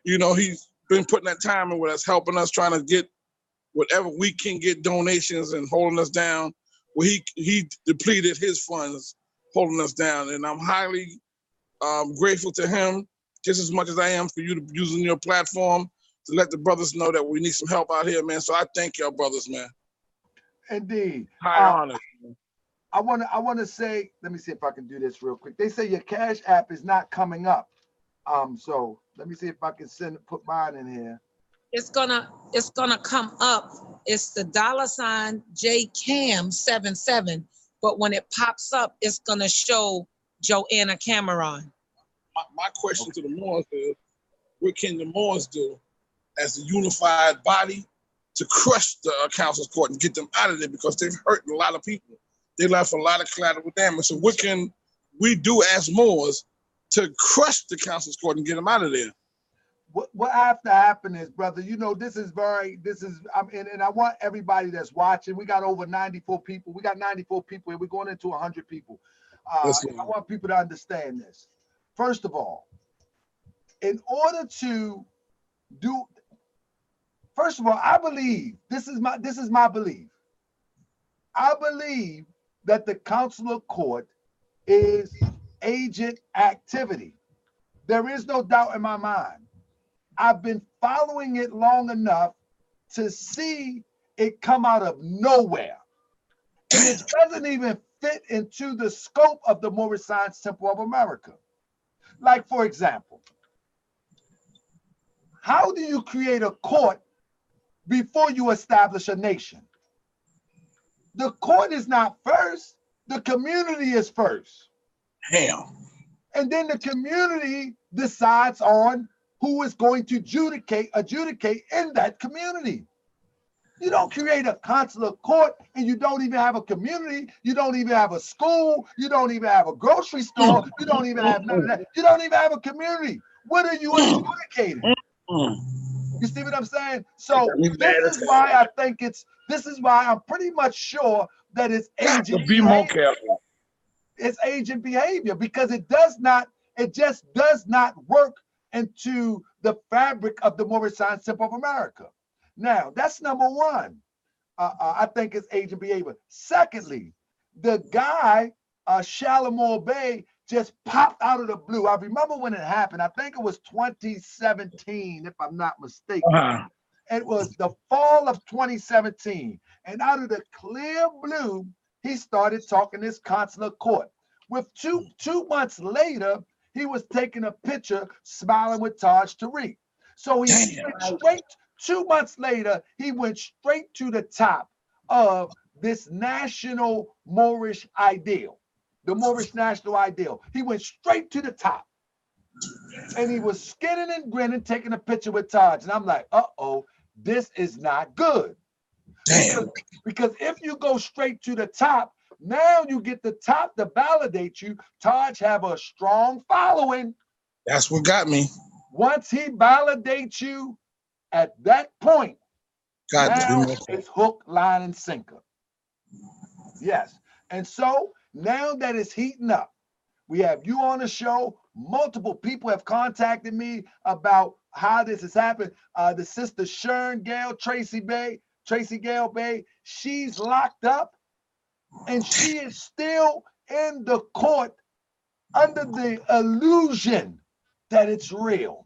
you know, he's been putting that time in with us, helping us, trying to get whatever we can get donations and holding us down. Well, he depleted his funds, holding us down, and I'm highly grateful to him, just as much as I am for you to using your platform to let the brothers know that we need some help out here, man. So I thank y'all brothers, man. Indeed. High honor. I want to say, let me see if I can do this real quick. They say your Cash App is not coming up. So let me see if I can put mine in here. It's gonna come up. It's the $ JCAM77, but when it pops up, it's gonna show Joanna Cameron. my question to the Moors is, what can the Moors do as a unified body to crush the council's court and get them out of there, because they've hurt a lot of people. They left a lot of collateral damage. So what can we do as Moors to crush the council's court and get them out of there? What have to happen is, brother, you know, and I want everybody that's watching, we got over 94 people. We got 94 people and we're going into 100 people. I want people to understand this. First of all, in order to do, first of all, I believe, this is my belief. I believe that the consular court is agent activity. There is no doubt in my mind. I've been following it long enough to see it come out of nowhere. And it doesn't even fit into the scope of the Moorish Science Temple of America. Like, for example, how do you create a court before you establish a nation? The court is not first, the community is first. Damn. And then the community decides on who is going to adjudicate in that community. You don't create a consular court and you don't even have a community. You don't even have a school. You don't even have a grocery store. You don't even have none of that. You don't even have a community. What are you adjudicating? You see what I'm saying? So this is why I'm pretty much sure that it's agent behavior. It's agent behavior, because it just does not work into the fabric of the Moorish Science Temple of America. Now, that's number one. I think it's agent behavior. Secondly, the guy, Shalimar Bey, just popped out of the blue. I remember when it happened. I think it was 2017, if I'm not mistaken. It was the fall of 2017. And out of the clear blue, he started talking this consular court. With two months later, he was taking a picture smiling with Taj Tariq. So he went straight, 2 months later, he went straight to the top of this national Moorish ideal, the Moorish national ideal. He went straight to the top. And he was skinning and grinning, taking a picture with Taj. And I'm like, uh-oh, this is not good. Damn. Because if you go straight to the top, now you get the top to validate you. Taj have a strong following. That's what got me. Once he validates you at that point, now it's hook, line, and sinker. Yes. And so now that it's heating up, we have you on the show. Multiple people have contacted me about how this has happened. The sister Shern Gale, Tracy Gale Bey, she's locked up. And she is still in the court under the illusion that it's real.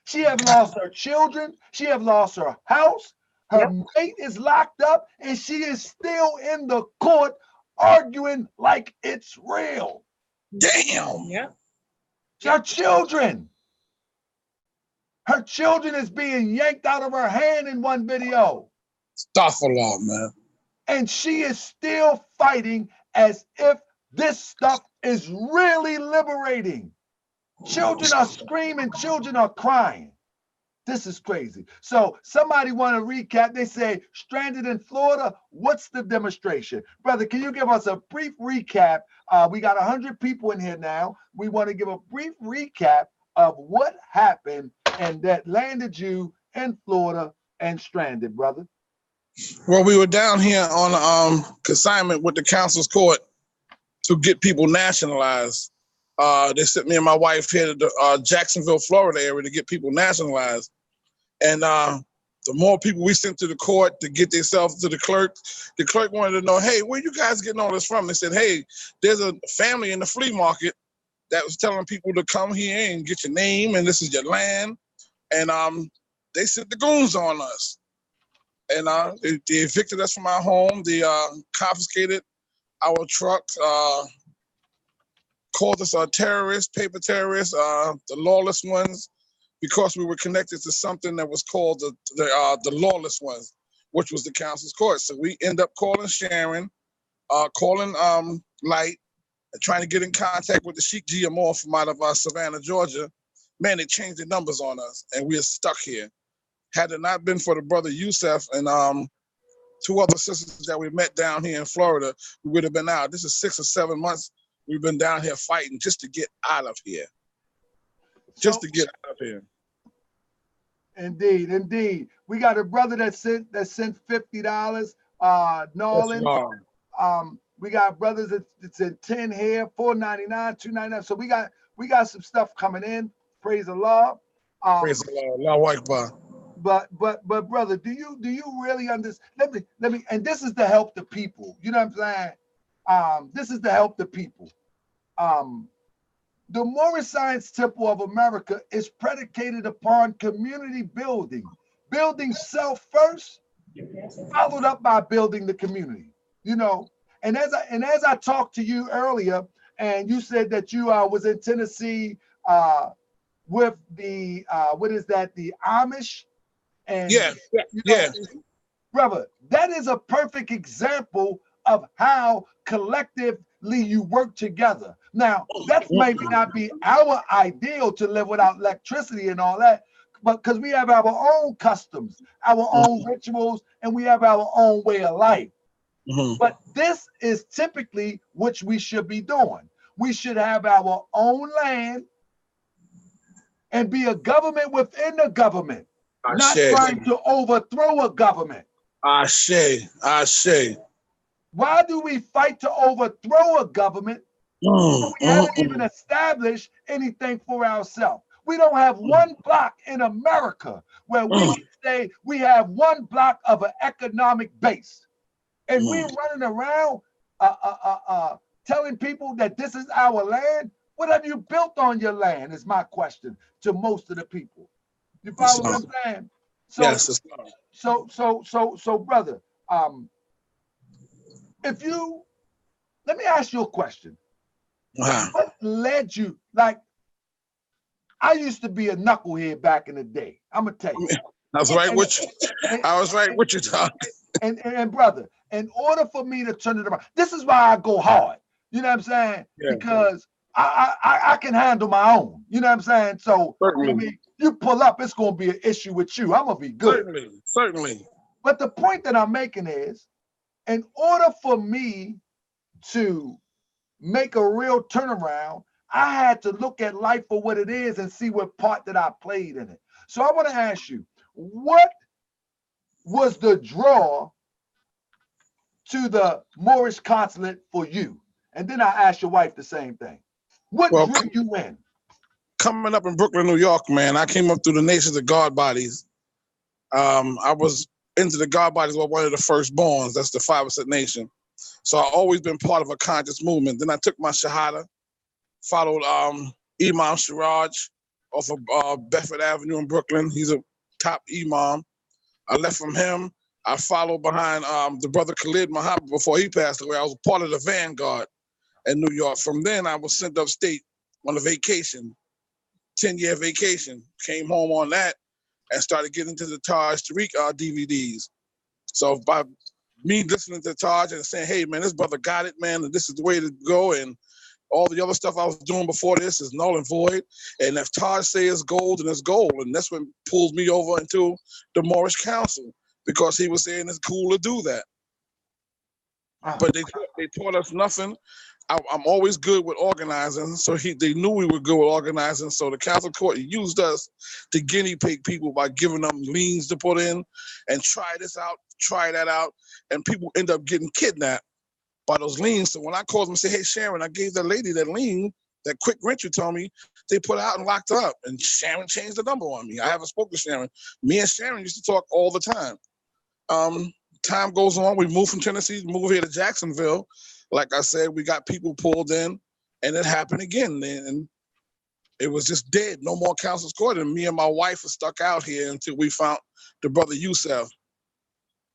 She have lost her children. She have lost her house. Her mate is locked up, and she is still in the court arguing like it's real. Damn. Yeah. Her children is being yanked out of her hand in one video. Astaghfirullah, man. And she is still fighting as if this stuff is really liberating. Children are screaming, children are crying. This is crazy. So somebody want to recap. They say, stranded in Florida, what's the demonstration? Brother, can you give us a brief recap? We got 100 people in here now. We want to give a brief recap of what happened and that landed you in Florida and stranded, brother. Well, we were down here on consignment with the council's court to get people nationalized. They sent me and my wife here to the Jacksonville, Florida area to get people nationalized. And the more people we sent to the court to get themselves to the clerk wanted to know, hey, where you guys getting all this from? They said, hey, there's a family in the flea market that was telling people to come here and get your name and this is your land. And they sent the goons on us. And they evicted us from our home. They confiscated our trucks, called us terrorists, paper terrorists, the lawless ones, because we were connected to something that was called the lawless ones, which was the council's court. So we end up calling Sharon, calling Light, trying to get in contact with the Sheikh GMO from out of Savannah, Georgia. Man, they changed the numbers on us, and we are stuck here. Had it not been for the brother Yusef and two other sisters that we met down here in Florida, we would have been out. This is 6 or 7 months we've been down here fighting just to get out of here. Just to get out of here. Indeed, indeed. We got a brother that sent $50. Nolan. We got brothers that sent 10 here, $4.99, $2.99. So we got some stuff coming in. Praise Allah. Praise Allah. Allahu Akbar. But brother, do you really understand? Let me, and this is to help the people. You know what I'm saying? This is to help the people. The Moorish Science Temple of America is predicated upon community building. Building self first, followed up by building the community. You know, and as I talked to you earlier, and you said that you was in Tennessee with the what is that, the Amish? And yeah. Brother, that is a perfect example of how collectively you work together. Now, that maybe not be our ideal to live without electricity and all that, but because we have our own customs, our own rituals, and we have our own way of life. But this is typically what we should be doing. We should have our own land and be a government within the government, not trying to overthrow a government. Why do we fight to overthrow a government when we haven't even established anything for ourselves? We don't have one block in America where we can say we have one block of an economic base. And we're running around telling people that this is our land. What have you built on your land is my question to most of the people. You follow what I'm saying? So, yes. So, brother, let me ask you a question. What led you, like, I used to be a knucklehead back in the day. I'm gonna tell you. I was right with you. I was right with you, Tom. And brother, in order for me to turn it around, this is why I go hard. You know what I'm saying? Yeah. Because I can handle my own. You know what I'm saying? So I mean, you pull up, it's gonna be an issue with you. I'm gonna be good. Certainly. But the point that I'm making is, in order for me to make a real turnaround, I had to look at life for what it is and see what part that I played in it. So I want to ask you, what was the draw to the Moorish Consulate for you? And then I asked your wife the same thing. What drew you in? Coming up in Brooklyn, New York, man, I came up through the Nations of God bodies. I was into the God bodies with one of the firstborns. That's the 5% nation. So I've always been part of a conscious movement. Then I took my Shahada, followed Imam Siraj off of Bedford Avenue in Brooklyn. He's a top Imam. I left from him. I followed behind the brother Khalid Muhammad before he passed away. I was part of the vanguard in New York. From then, I was sent upstate on a vacation, 10-year vacation. Came home on that and started getting into the Taj Tariq DVDs. So by me listening to Taj and saying, hey, man, this brother got it, man, and this is the way to go, and all the other stuff I was doing before this is null and void. And if Taj says it's gold, then it's gold. And that's what pulls me over into the Moorish Council, because he was saying it's cool to do that. But they taught us nothing. I'm always good with organizing, so they knew we were good with organizing. So the council court used us to guinea pig people by giving them liens to put in and try this out, try that out, and people end up getting kidnapped by those liens. So when I called them and said, hey, Sharon, I gave that lady that lien, that quick rent you told me, they put her out and locked her up. And Sharon changed the number on me. I haven't spoken to Sharon. Me and Sharon used to talk all the time. Time goes on. We moved from Tennessee, moved here to Jacksonville. Like I said, we got people pulled in, and it happened again. And it was just dead. No more council's court. And me and my wife were stuck out here until we found the brother Yusef.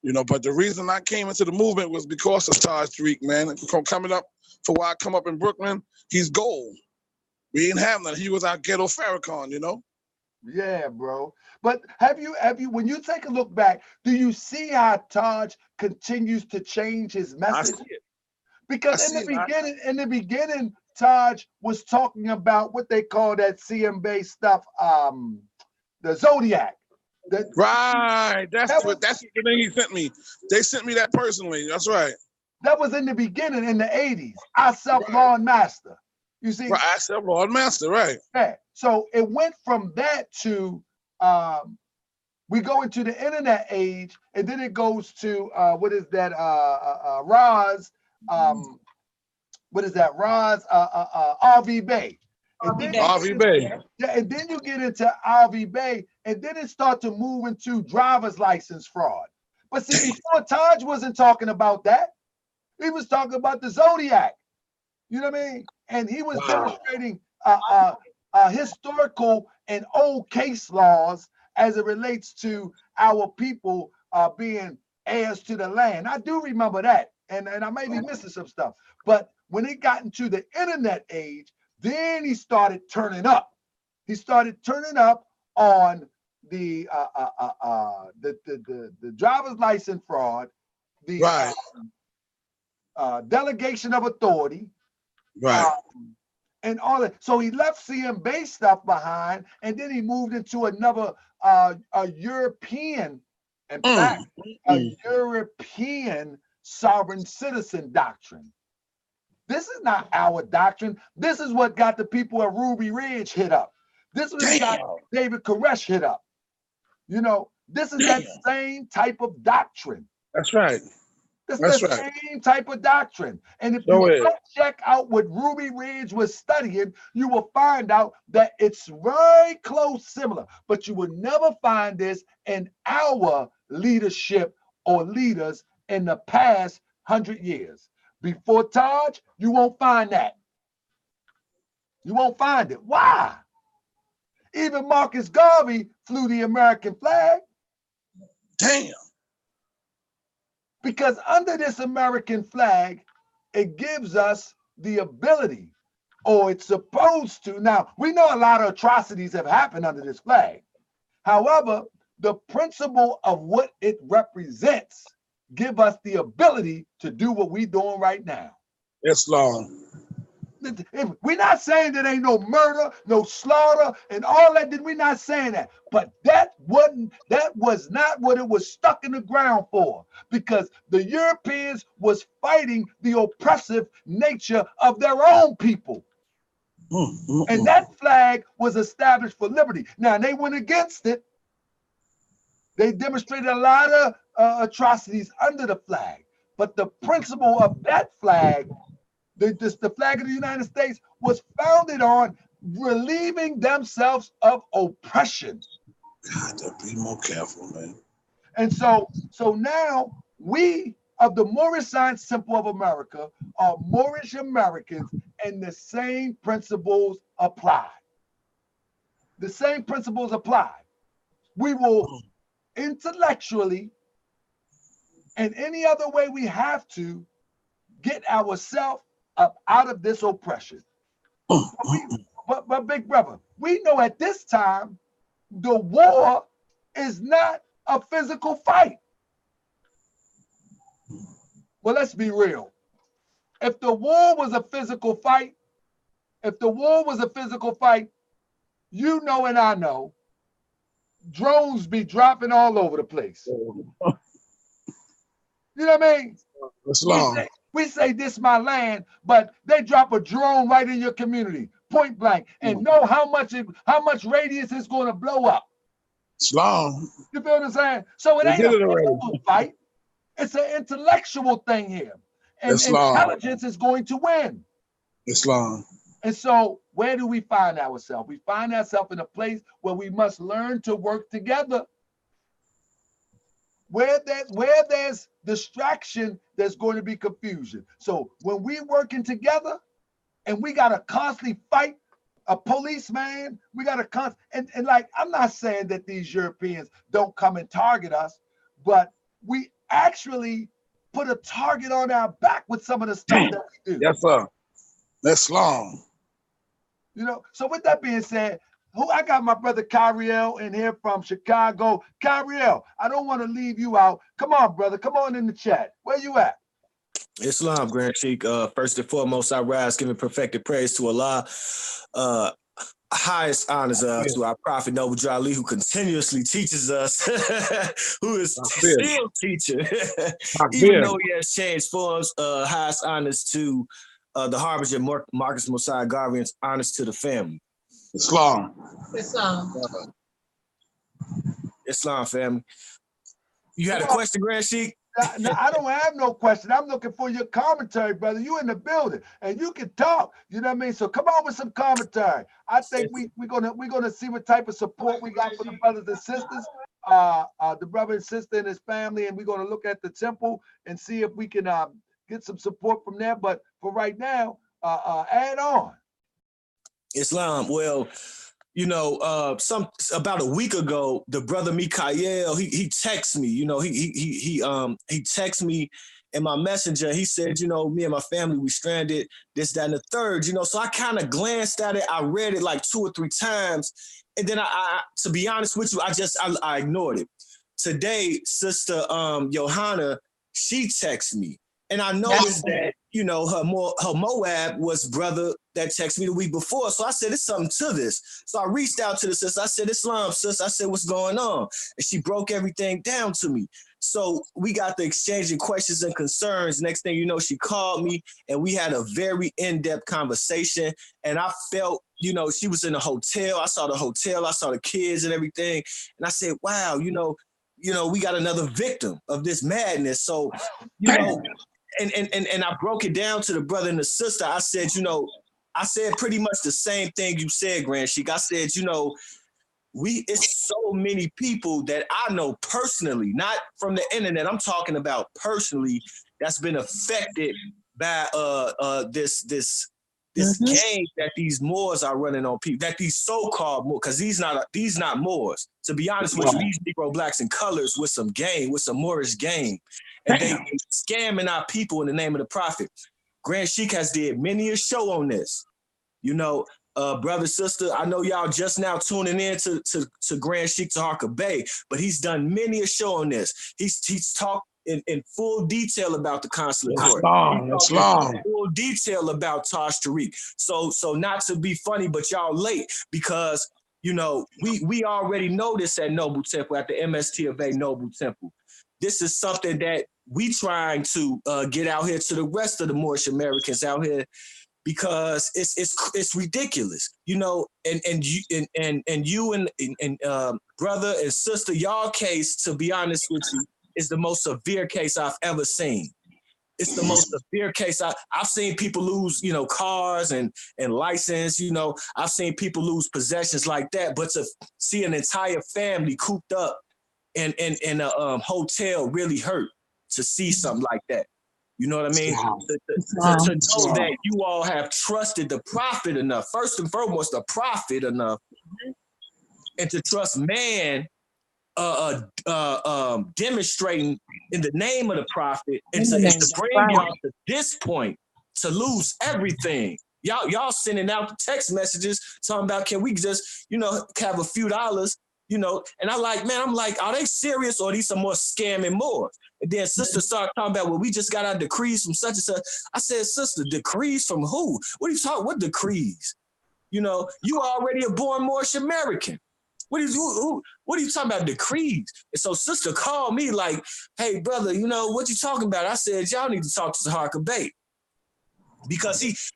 You know, but the reason I came into the movement was because of Taj Tariq, man. Coming up for why I come up in Brooklyn, he's gold. We didn't have nothing. He was our ghetto Farrakhan, you know? Yeah, bro. But have you, when you take a look back, do you see how Taj continues to change his message? I see it. Because in the beginning, Taj was talking about what they call that CM Bay stuff, the Zodiac. Right. That's the thing he sent me. They sent me that personally. That's right. That was in the beginning in the 80s. I Law and Master. You see? Right. I Law and Master, right. Yeah. So it went from that to we go into the internet age, and then it goes to what is that? Roz, what is that? Roz RV Bay. And then RV Bay. Yeah, and then you get into RV Bay, and then it starts to move into driver's license fraud. But see, before Taj wasn't talking about that. He was talking about the Zodiac. You know what I mean? And he was demonstrating historical and old case laws as it relates to our people being heirs to the land. I do remember that, and I may be missing some stuff. But when it got into the internet age, then he started turning up. He started turning up on the driver's license fraud, the delegation of authority, right, and all that. So he left CM Bay stuff behind, and then he moved into another a European, in fact, a European sovereign citizen doctrine. This is not our doctrine. This is what got the people at Ruby Ridge hit up. This is what got David Koresh hit up. You know, this is that same type of doctrine. That's right. That's the same type of doctrine. And if you check out what Ruby Ridge was studying, you will find out that it's very close, similar. But you will never find this in our leadership or leaders in the past 100 years. Before Taj, you won't find that. You won't find it. Why? Even Marcus Garvey flew the American flag. Damn. Because under this American flag, it gives us the ability, or it's supposed to. Now, we know a lot of atrocities have happened under this flag. However, the principle of what it represents give us the ability to do what we're doing right now. Islam. We're not saying there ain't no murder, no slaughter, and all that. We're not saying that. But that was not what it was stuck in the ground for, because the Europeans was fighting the oppressive nature of their own people. And that flag was established for liberty. Now, they went against it. They demonstrated a lot of atrocities under the flag. But the principle of that flag, the flag of the United States, was founded on relieving themselves of oppression. God, to be more careful, man. And so now we of the Moorish Science Temple of America are Moorish Americans, and the same principles apply. The same principles apply. We will intellectually and any other way we have to get ourselves up out of this oppression. But big brother, we know at this time the war is not a physical fight. Well, let's be real. If the war was a physical fight, you know and I know, drones be dropping all over the place. You know what I mean? We say this is my land, but they drop a drone right in your community, point blank, and know how much radius it's going to blow up. Islam. You feel what I'm saying? So it ain't a physical fight. It's an intellectual thing here. And intelligence is going to win. Islam. And so where do we find ourselves? We find ourselves in a place where we must learn to work together. Where there's distraction, there's going to be confusion. So when we're working together and we got to constantly fight a policeman, we got to and like, I'm not saying that these Europeans don't come and target us, but we actually put a target on our back with some of the stuff that we do. Yes, sir. That's long. You know, so with that being said, I got my brother Kyriel in here from Chicago. Kyriel, I don't want to leave you out. Come on, brother. Come on in the chat. Where you at? Islam, Grand Sheik. First and foremost, I rise giving perfected praise to Allah. Highest honors to our Prophet Noble Jali, who continuously teaches us, who is still teaching, even though he has changed forms. Highest honors to the Harbinger Marcus Mosiah Garvian's honors to the family. Islam. Islam, family. You had a question, Grand Sheik? No, I don't have no question. I'm looking for your commentary, brother. You in the building and you can talk. You know what I mean? So come on with some commentary. I think we're gonna see what type of support we got for the brothers and sisters, the brother and sister and his family, and we're gonna look at the temple and see if we can get some support from there. But for right now, add on. Islam. Well, you know, about a week ago, the brother Mikael, he texted me. You know, he texted me in my messenger. He said, you know, me and my family, we stranded, this, that, and the third. You know, so I kind of glanced at it. I read it like 2 or 3 times, and then I to be honest with you, I ignored it. Today, Sister Johanna, she texted me, and I noticed that, you know, her Moab was brother that texted me the week before. So I said, there's something to this. So I reached out to the sister. I said, Islam, sis. I said, what's going on? And she broke everything down to me. So we got the exchanging questions and concerns. Next thing you know, she called me and we had a very in-depth conversation. And I felt, you know, she was in a hotel. I saw the hotel. I saw the kids and everything. And I said, wow, you know, we got another victim of this madness. So, you know, and I broke it down to the brother and the sister. I said, you know, I said pretty much the same thing you said, Grand Sheik. I said, you know, it's so many people that I know personally, not from the internet. I'm talking about personally, that's been affected by this game that these Moors are running on people, that these so-called Moors, because these not Moors. To be honest with you, these Negro blacks in colors with some game, with some Moorish game. And they scamming our people in the name of the Prophet. Grand Sheik has did many a show on this. You know, brother, sister, I know y'all just now tuning in to Grand Sheik Tariq Bey, but he's done many a show on this. He's talked in full detail about the Consulate Court. That's long. In full detail about Taj Tariq. So not to be funny, but y'all late because, you know, we already know this at Noble Temple, at the MST of A Noble Temple. This is something that we trying to get out here to the rest of the Moorish Americans out here, because it's ridiculous, you know. And you and brother and sister, y'all case, to be honest with you, is the most severe case I've ever seen. It's the most severe case. I've seen people lose, you know, cars and license. You know, I've seen people lose possessions like that. But to see an entire family cooped up in a hotel really hurt. To see something like that, you know what I mean? To know that you all have trusted the Prophet enough, first and foremost, the Prophet enough, and to trust man, demonstrating in the name of the Prophet, and to bring y'all to this point, to lose everything. Y'all sending out text messages talking about, can we just, you know, have a few dollars, you know? And I'm like, are they serious, or are these some more scamming Moors? And then sister started talking about, well, we just got our decrees from such and such. I said, sister, decrees from who? What are you talking? What decrees? You know, you already a born Moorish American. What are you talking about, decrees? And so sister called me like, hey, brother, you know, what you talking about? I said, y'all need to talk to Tariq Bey. Because he's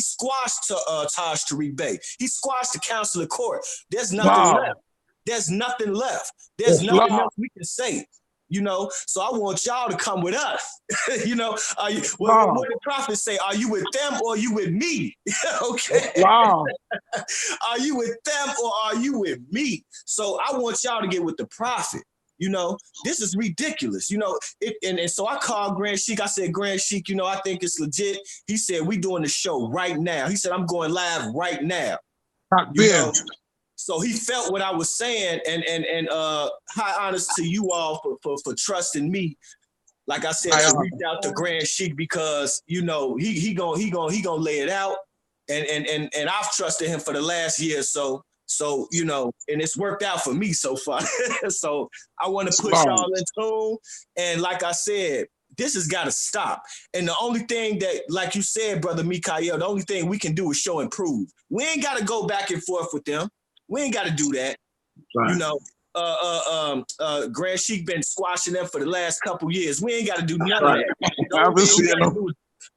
squashed Taj Tariq Bey. He squashed the Consulate Court. There's nothing left. There's nothing left. There's nothing else we can say. You know, so I want y'all to come with us. You know, what the Prophet say? Are you with them or are you with me? Okay. Wow. Are you with them or are you with me? So I want y'all to get with the Prophet. You know, this is ridiculous. You know, and so I called Grand Sheik. I said, Grand Sheik, you know, I think it's legit. He said, we doing the show right now. He said, I'm going live right now. You know? So he felt what I was saying, and high honors to you all for trusting me. Like I said, to reach out to Grand Sheik, because, you know, he gonna lay it out, and I've trusted him for the last year or so. So, you know, and it's worked out for me so far. So I want to push y'all in tune. And like I said, This has got to stop. And the only thing that, like you said, Brother Mikael, the only thing we can do is show and prove. We ain't got to go back and forth with them. We ain't got to do that. Right. You know, Grand Sheik been squashing them for the last couple years. We ain't got to do none of that. I've been seeing them.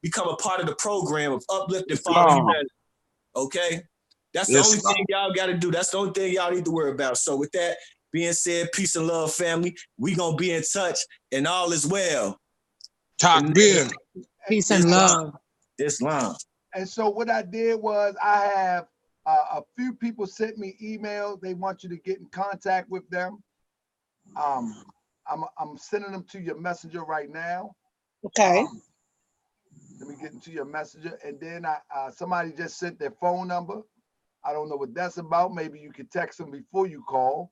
Become a part of the program of uplifting father humanity. Okay? That's the only thing y'all got to do. That's the only thing y'all need to worry about. So with that being said, peace and love, family. We going to be in touch, and all is well. Talk beer. Peace and love. Islam. And so what I did was I have a few people sent me emails. They want you to get in contact with them. I'm sending them to your messenger right now. Okay. Let me get into your messenger. And then somebody just sent their phone number. I don't know what that's about. Maybe you could text them before you call.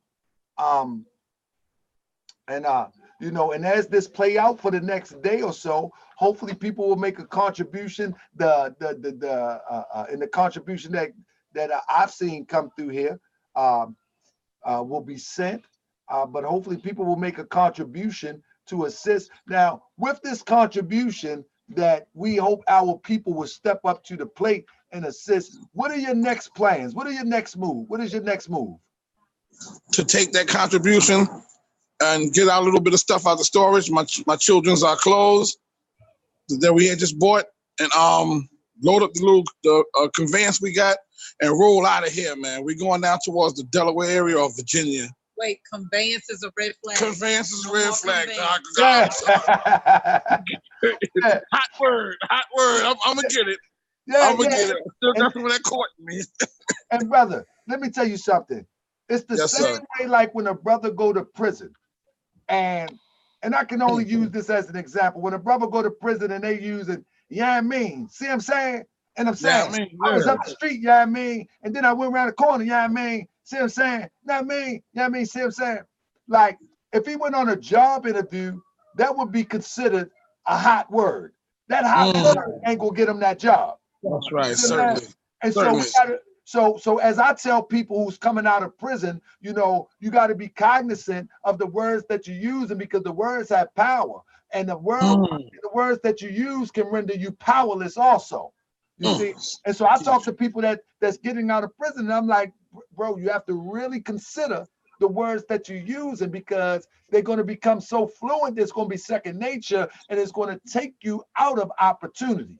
You know, and as this play out for the next day or so, hopefully people will make a contribution. In the contribution that I've seen come through here will be sent. But hopefully people will make a contribution to assist. Now, with this contribution that we hope our people will step up to the plate and assist, what are your next plans? What are your next move? What is your next move? To take that contribution and get out a little bit of stuff out of storage. My children's clothes that we had just bought, and load up the conveyance we got and roll out of here, man. We're going down towards the Delaware area of Virginia. Wait, conveyance is a red flag. Conveyance is a red flag, Doc. Hot word. I'm gonna get it. I'm gonna get it. That's what that court means. And brother, let me tell you something. It's the same way like when a brother go to prison. And I can only use this as an example. When a brother go to prison and they using, you know what I mean? See what I'm saying? And I'm saying, I was up the street, you know what I mean? And then I went around the corner, you know what I mean? See what I'm saying? You know what I mean? You know what I mean? See what I'm saying? Like, if he went on a job interview, that would be considered a hot word. That hot word ain't gonna get him that job. That's right, certainly. And so as I tell people who's coming out of prison, you know, you got to be cognizant of the words that you're using, because the words have power, and the words that you use can render you powerless also. You see? And so I talk to people that's getting out of prison, and I'm like, bro, you have to really consider the words that you're using, because they're going to become so fluent, it's going to be second nature, and it's going to take you out of opportunity.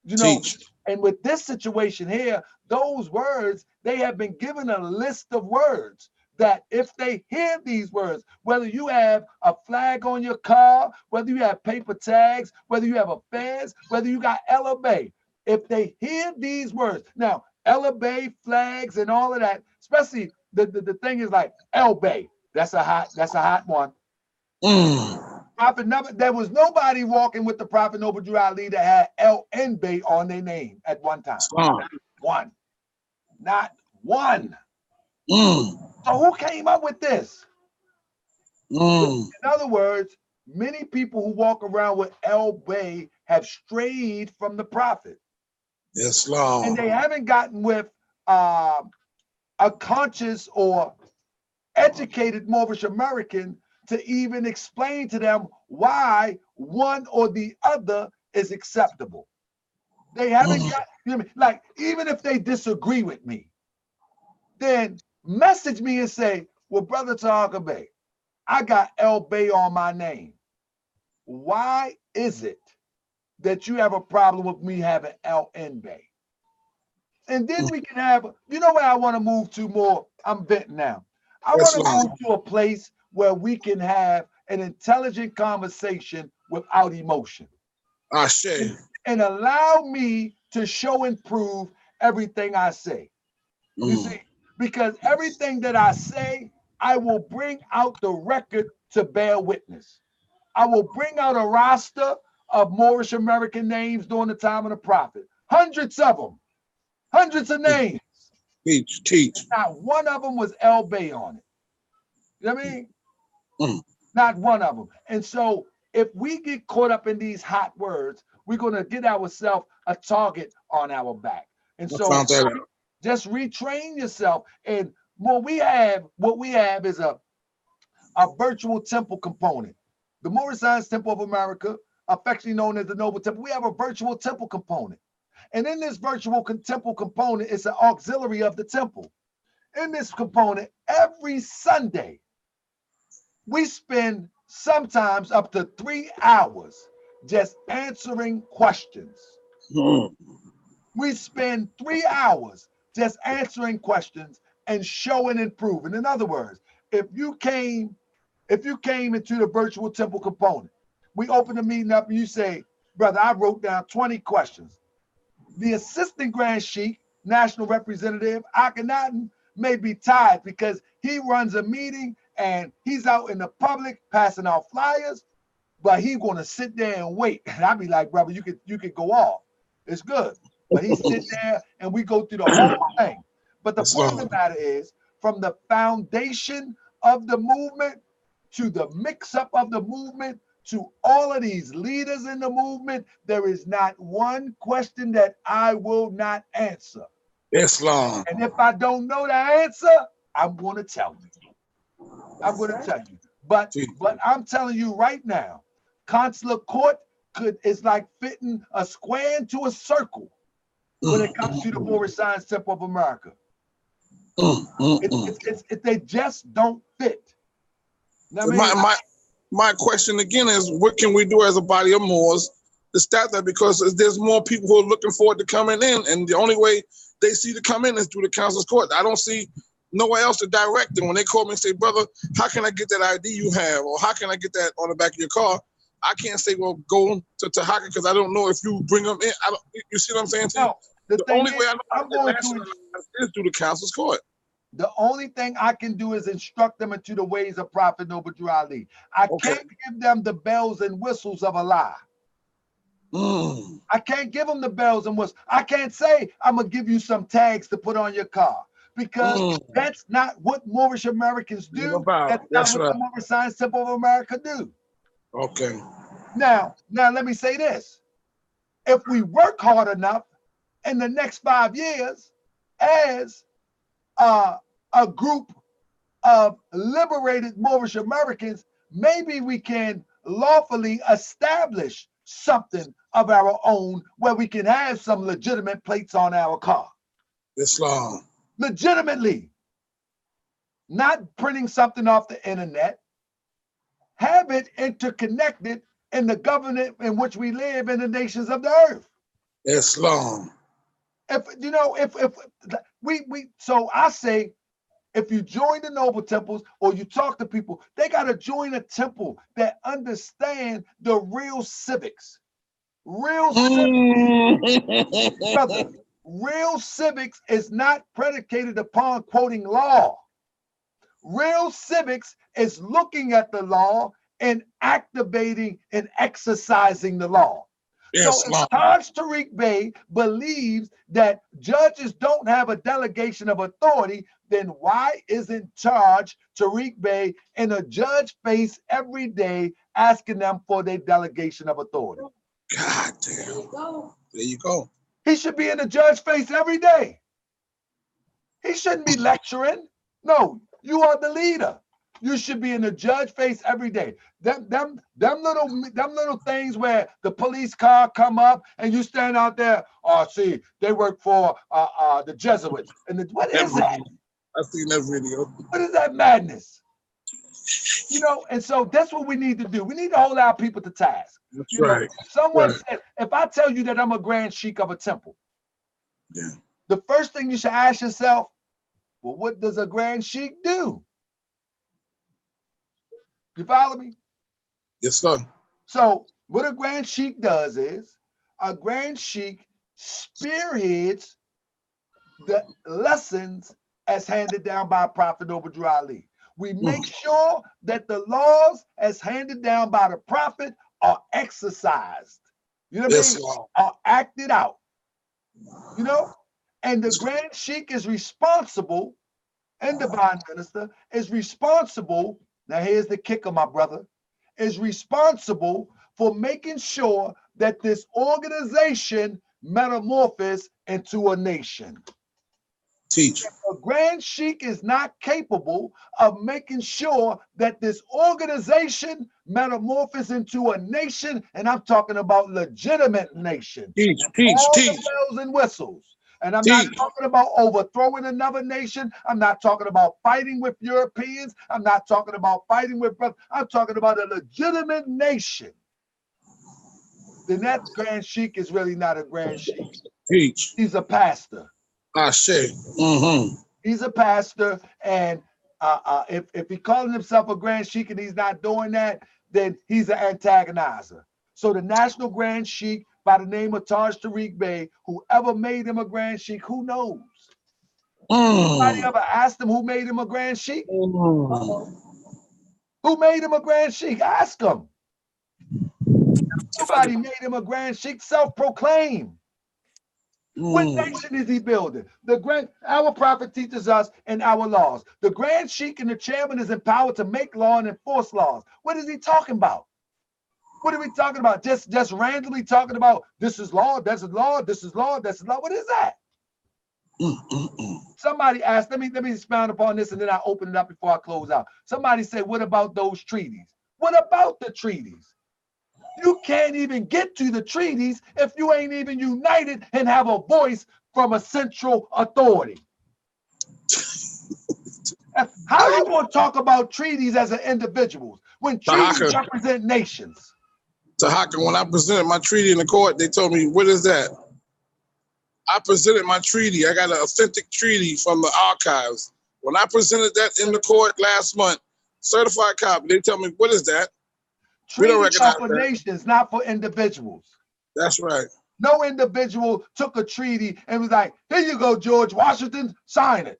You know, and with this situation here, those words, they have been given a list of words that if they hear these words, whether you have a flag on your car, whether you have paper tags, whether you have a fence, whether you got Ella Bay, if they hear these words, now Ella Bay flags and all of that, especially the thing is like El Bay, that's a hot one. Prophet never, there was nobody walking with the Prophet Noble Drew Ali that had El Bay on their name at one time. Not one. So who came up with this? In other words, many people who walk around with El Bay have strayed from the Prophet. Islam. And they haven't gotten with a conscious or educated Moorish American to even explain to them why one or the other is acceptable. They haven't got, you know what I mean? Like, even if they disagree with me, then message me and say, well, Brother Tariq Bey, I got El Bay on my name. Why is it that you have a problem with me having El Bay? And then we can have, you know where I want to move to more? I'm venting now. I want to move to a place where we can have an intelligent conversation without emotion. And allow me to show and prove everything I say. You see, because everything that I say, I will bring out the record to bear witness. I will bring out a roster of Moorish American names during the time of the Prophet. Hundreds of them. Hundreds of names. Teach. Not one of them was El Bay on it. You know what I mean? Not one of them. And so if we get caught up in these hot words, we're going to get ourselves a target on our back. And so just retrain yourself. And what we have is a virtual temple component. The Moorish Science Temple of America affectionately known as the Noble Temple, we have a virtual temple component. And in this virtual temple component, it's an auxiliary of the temple. In this component, every Sunday, we spend sometimes up to 3 hours just answering questions. We spend 3 hours just answering questions and showing and proving. In other words, if you came into the virtual temple component, we open the meeting up and you say, brother, I wrote down 20 questions. The assistant Grand Sheik, national representative, Akhenaten, may be tired because he runs a meeting and he's out in the public passing out flyers, but he's gonna sit there and wait. And I'd be like, brother, you could go off. It's good. But he sit there and we go through the whole thing. But the point of the matter is, from the foundation of the movement to the mix-up of the movement to all of these leaders in the movement, there is not one question that I will not answer. Islam. And if I don't know the answer, I'm going to tell you. I'm going to tell you. But I'm telling you right now, consular court is like fitting a square into a circle when it comes to the Moorish Science Temple of America. They just don't fit. Now, my question again is, what can we do as a body of Moors to stop that? Because there's more people who are looking forward to coming in, and the only way they see to come in is through the council's court. I don't see nowhere else to direct them. When they call me and say, brother, how can I get that ID you have? Or how can I get that on the back of your car? I can't say, well, go to Tahaka because I don't know if you bring them in. You see what I'm saying to you? The only way I know how to get nationalized is through the council's court. The only thing I can do is instruct them into the ways of Prophet Noble Drew Ali. I can't give them the bells and whistles of Allah. I can't give them the bells and whistles. I can't say, I'm going to give you some tags to put on your car, because that's not what Moorish Americans do. That's not what the Moorish Science Temple of America do. Okay. Now let me say this. If we work hard enough in the next 5 years as a group of liberated Moorish Americans, maybe we can lawfully establish something of our own where we can have some legitimate plates on our car. Islam. Legitimately. Not printing something off the internet. Have it interconnected in the government in which we live in the nations of the earth. Islam. So I say, if you join the noble temples or you talk to people, they got to join a temple that understand the real civics. Real civics. Brother, real civics is not predicated upon quoting law. Real civics is looking at the law and activating and exercising the law. Yes, so if Taj Tariq Bey believes that judges don't have a delegation of authority, then why isn't Taj Tariq Bey in a judge face every day asking them for their delegation of authority? God damn. There you go. He should be in a judge face every day. He shouldn't be lecturing. No, you are the leader. You should be in the judge face every day. Them little things where the police car come up and you stand out there. Oh, see, they work for the Jesuits. And what is that? I've seen that video. What is that madness? And so that's what we need to do. We need to hold our people to task. That's right. Someone said, if I tell you that I'm a Grand Sheik of a temple, the first thing you should ask yourself, well, what does a Grand Sheik do? You follow me? Yes, sir. So what a Grand Sheik does is a Grand Sheik spearheads the lessons as handed down by Prophet Noble Drew Ali. We make sure that the laws as handed down by the Prophet are exercised. You know what I mean? Are acted out. And the Grand Sheik is responsible, and Divine Minister is responsible. Now, here's the kicker, my brother, is responsible for making sure that this organization metamorphoses into a nation. Teach. A Grand Sheik is not capable of making sure that this organization metamorphoses into a nation, and I'm talking about legitimate nation. Teach. All Teach. the bells and whistles. And I'm Teach. not talking about overthrowing another nation. I'm not talking about fighting with Europeans. I'm not talking about fighting with brothers. I'm talking about a legitimate nation. Then that Grand Sheik is really not a Grand Sheik. Teach. He's a pastor. I say. Mm-hmm. He's a pastor, and if he calling himself a Grand Sheik and he's not doing that, then he's an antagonizer. So the National Grand Sheik by the name of Taj Tariq Bey, whoever made him a Grand Sheik, who knows? Anybody ever asked him who made him a Grand Sheik? Who made him a Grand Sheik? Ask him. Somebody made him a Grand Sheik, self-proclaimed. What nation is he building? Our prophet teaches us in our laws. The Grand Sheik and the chairman is empowered to make law and enforce laws. What is he talking about? What are we talking about? Just randomly talking about this is law, that's law, this is law, that's law. What is that? Somebody asked, let me expound upon this and then I'll open it up before I close out. Somebody said, what about those treaties? What about the treaties? You can't even get to the treaties if you ain't even united and have a voice from a central authority. How are you going to talk about treaties as an individual when treaties represent nations? Tahaka, when I presented my treaty in the court, they told me, what is that? I presented my treaty. I got an authentic treaty from the archives. When I presented that in the court last month, certified copy, they tell me, what is that? Treaties are for nations, not for individuals. That's right. No individual took a treaty and was like, here you go, George Washington, sign it.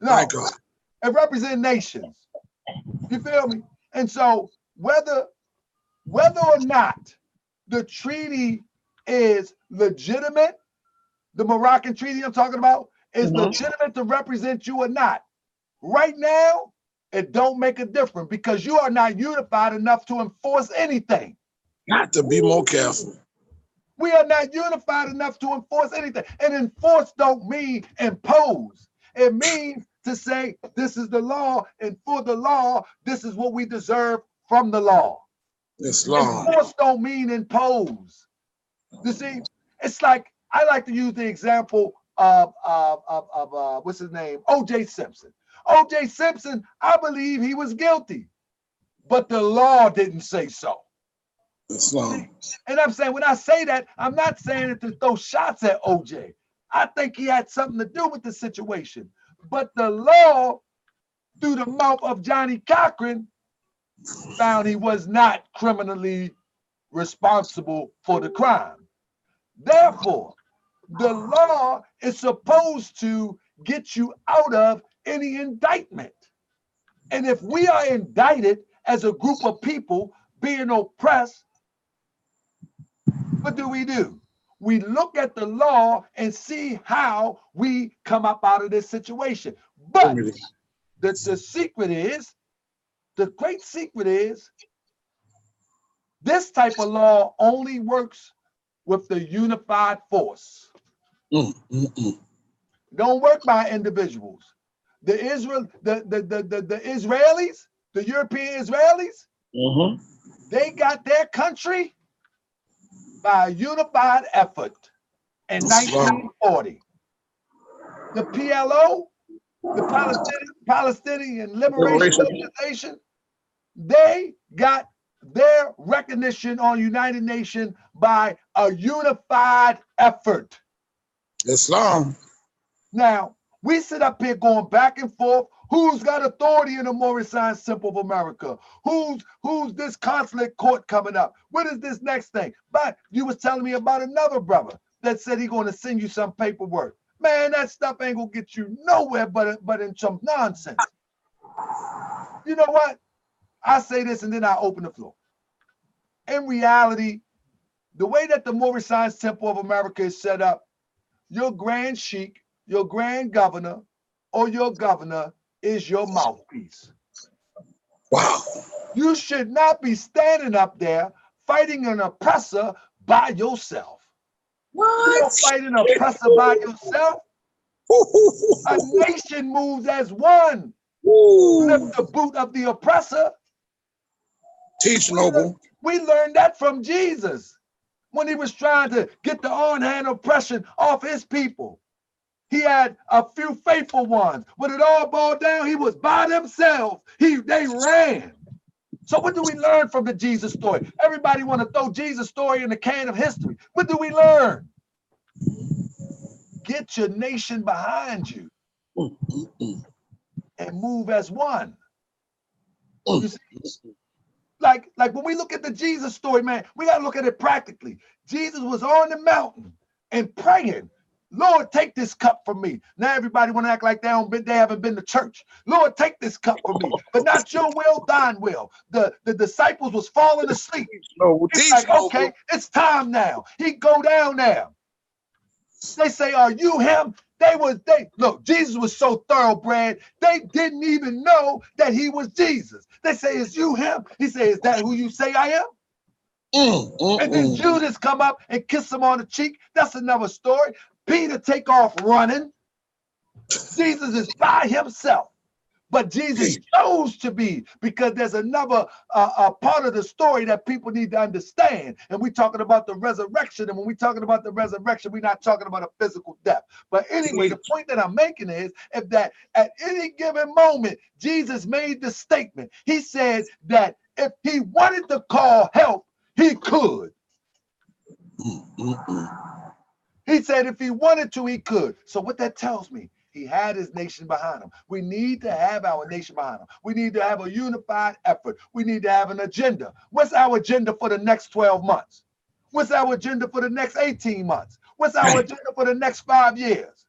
No, it represents nations. You feel me? And so whether or not the treaty is legitimate, the Moroccan treaty I'm talking about is legitimate to represent you or not. Right now, it don't make a difference because you are not unified enough to enforce anything. Got to be more careful. We are not unified enough to enforce anything. And enforce don't mean impose. It means to say this is the law, and for the law, this is what we deserve from the law. It's law. Enforce don't mean impose. You see, it's like I like to use the example of what's his name? O.J. Simpson. O.J. Simpson, I believe he was guilty, but the law didn't say so. It's law. And I'm saying, when I say that, I'm not saying it to throw shots at O.J. I think he had something to do with the situation. But the law, through the mouth of Johnny Cochran, found he was not criminally responsible for the crime. Therefore, the law is supposed to get you out of any indictment. And if we are indicted as a group of people being oppressed, what do? We look at the law and see how we come up out of this situation. But the secret is, the great secret is, this type of law only works with the unified force. Don't work by individuals. The Israelis, the European Israelis, they got their country by a unified effort in 1940. The PLO, the Palestinian Liberation Organization, they got their recognition on United Nations by a unified effort. Islam. Now, we sit up here going back and forth. Who's got authority in the Moorish Science Temple of America? Who's this consulate court coming up? What is this next thing? But you was telling me about another brother that said he's going to send you some paperwork. Man, that stuff ain't going to get you nowhere but in some nonsense. You know what? I say this and then I open the floor. In reality, the way that the Moorish Science Temple of America is set up, your Grand Sheik, your Grand Governor, or your governor is your mouthpiece. Wow. You should not be standing up there fighting an oppressor by yourself. What? You don't fight an oppressor by yourself. A nation moves as one. Lift the boot of the oppressor. Teach, Noble. We learned that from Jesus when he was trying to get the on-hand oppression off his people. He had a few faithful ones. When it all boiled down, he was by themselves. They ran. So what do we learn from the Jesus story? Everybody want to throw Jesus story in the can of history. What do we learn? Get your nation behind you and move as one. You see? Like when we look at the Jesus story, man, we got to look at it practically. Jesus was on the mountain and praying, Lord, take this cup from me. Now everybody want to act like they haven't been to church. Lord, take this cup from me, but not your will, thine will. The disciples was falling asleep. He's like, okay, it's time now. He go down there. They say, are you him? Look, Jesus was so thoroughbred, they didn't even know that he was Jesus. They say, is you him? He said, is that who you say I am? And then Judas come up and kiss him on the cheek. That's another story. Peter take off running. Jesus is by himself. But Jesus chose to be, because there's another part of the story that people need to understand. And we're talking about the resurrection. And when we're talking about the resurrection, we're not talking about a physical death. But anyway, the point that I'm making is that at any given moment, Jesus made the statement. He said that if he wanted to call help, he could. He said if he wanted to, he could. So what that tells me, he had his nation behind him. We need to have our nation behind him. We need to have a unified effort. We need to have an agenda. What's our agenda for the next 12 months? What's our agenda for the next 18 months? What's our agenda for the next 5 years?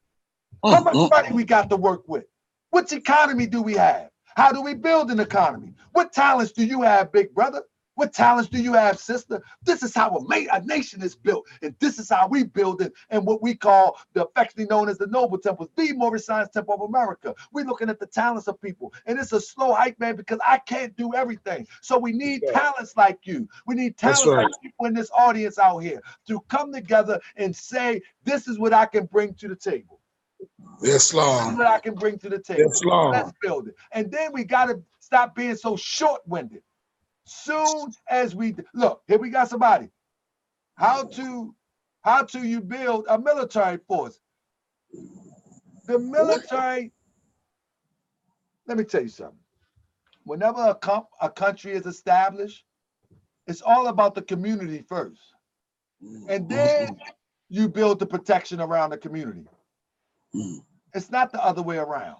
How much money we got to work with? Which economy do we have? How do we build an economy? What talents do you have, big brother? What talents do you have, sister? This is how a nation is built, and this is how we build it, and what we call the affectionately known as the noble temples, the Moorish Science Temple of America. We're looking at the talents of people, and it's a slow hike, man, because I can't do everything. So we need talents like you. We need talents like people in this audience out here to come together and say, this is what I can bring to the table. Yes, Lord. This is what I can bring to the table. Yes, Lord. Let's build it. And then we got to stop being so short-winded. Soon as we look, here we got somebody. How to you build a military force? The military. Let me tell you something. Whenever a country is established, it's all about the community first, and then you build the protection around the community. It's not the other way around.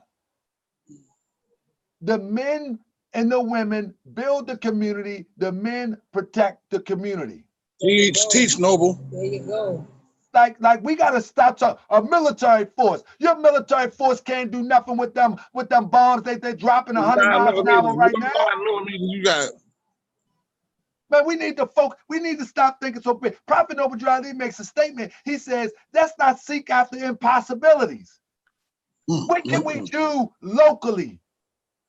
The men and the women build the community. The men protect the community. Teach, Noble. There you go. Like we gotta stop talking. A military force. Your military force can't do nothing with them bombs. They're dropping 100 miles an hour right now. You got it. Man, we need to stop thinking so big. Prophet Noble Ali makes a statement. He says, let's not seek after impossibilities. What can we do locally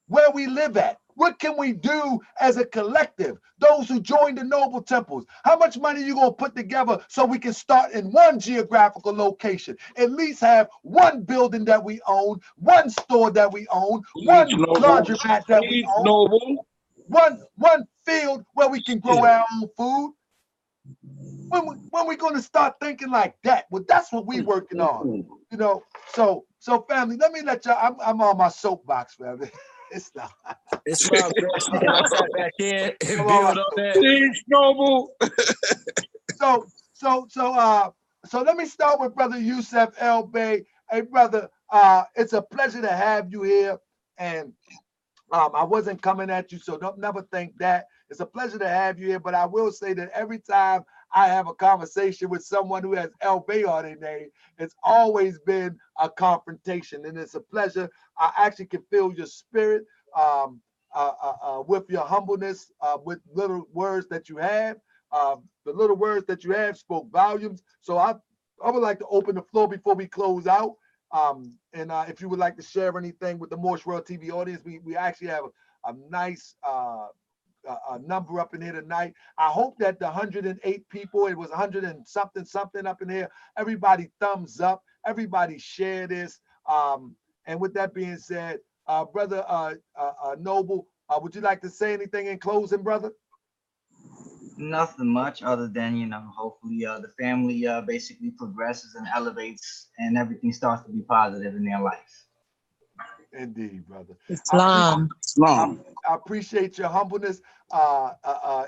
where we live at? What can we do as a collective? Those who join the noble temples, how much money you gonna put together so we can start in one geographical location? At least have one building that we own, one store that we own, one laundromat that we own, one field where we can grow our own food. When we gonna start thinking like that? Well, that's what we working on, you know. So family, let y'all. I'm on my soapbox, family. It's not. It's wrong. Can I tap back in and build on that? Teach, Noble. So let me start with Brother Yusef L. Bey. Hey, brother, it's a pleasure to have you here. And I wasn't coming at you, so don't never think that. It's a pleasure to have you here, but I will say that every time I have a conversation with someone who has El Bey on their name, it's always been a confrontation, and it's a pleasure. I actually can feel your spirit with your humbleness, with little words that you have. The little words that you have spoke volumes. So I would like to open the floor before we close out. And if you would like to share anything with the Moorish World TV audience, we actually have a nice number up in here tonight. I hope that the 108 people, it was 100 and something up in here, everybody thumbs up, everybody share this. And with that being said, brother Noble, would you like to say anything in closing, brother? Nothing much other than, you know, hopefully the family basically progresses and elevates and everything starts to be positive in their life. Indeed, brother. Islam. Islam. I appreciate your humbleness.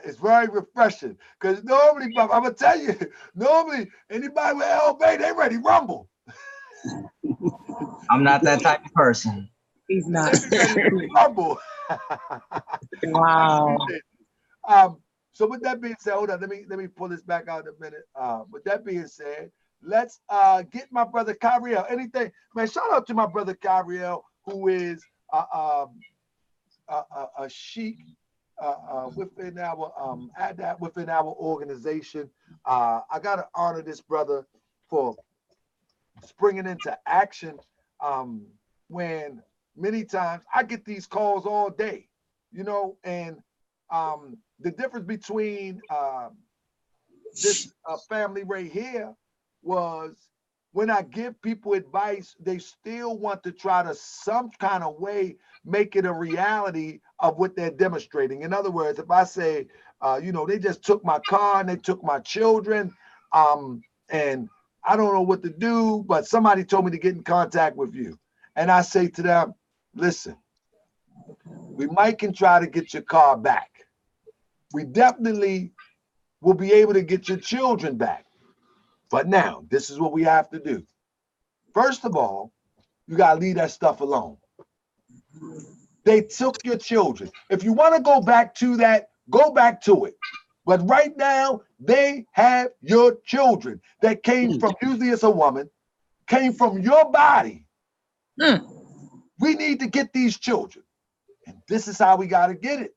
It's very refreshing because normally, brother, I'm gonna tell you, normally anybody with L Bay, they ready rumble. I'm not that type of person. He's not. They be ready to rumble. Wow. So with that being said, hold on, let me pull this back out in a minute. With that being said, let's get my brother Kyriel. Anything, man, shout out to my brother Kyriel, who is a sheik within our organization. I gotta honor this brother for springing into action when many times I get these calls all day, you know, and the difference between this family right here was when I give people advice, they still want to try to some kind of way make it a reality of what they're demonstrating. In other words, if I say, you know, they just took my car and they took my children, and I don't know what to do, but somebody told me to get in contact with you. And I say to them, listen, we might can try to get your car back. We definitely will be able to get your children back. But now, this is what we have to do. First of all, you got to leave that stuff alone. They took your children. If you want to go back to that, go back to it. But right now, they have your children that came from, usually it's a woman, came from your body. We need to get these children. And this is how we got to get it.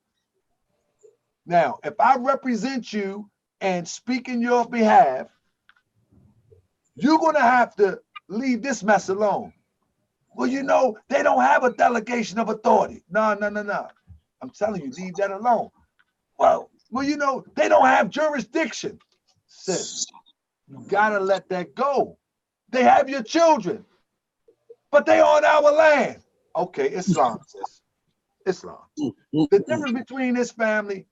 Now, if I represent you and speak in your behalf, you're going to have to leave this mess alone. Well, you know, they don't have a delegation of authority. No. I'm telling you, leave that alone. Well, you know, they don't have jurisdiction. Sis, you got to let that go. They have your children, but they on our land. Okay, Islam, sis. Islam. The difference between this family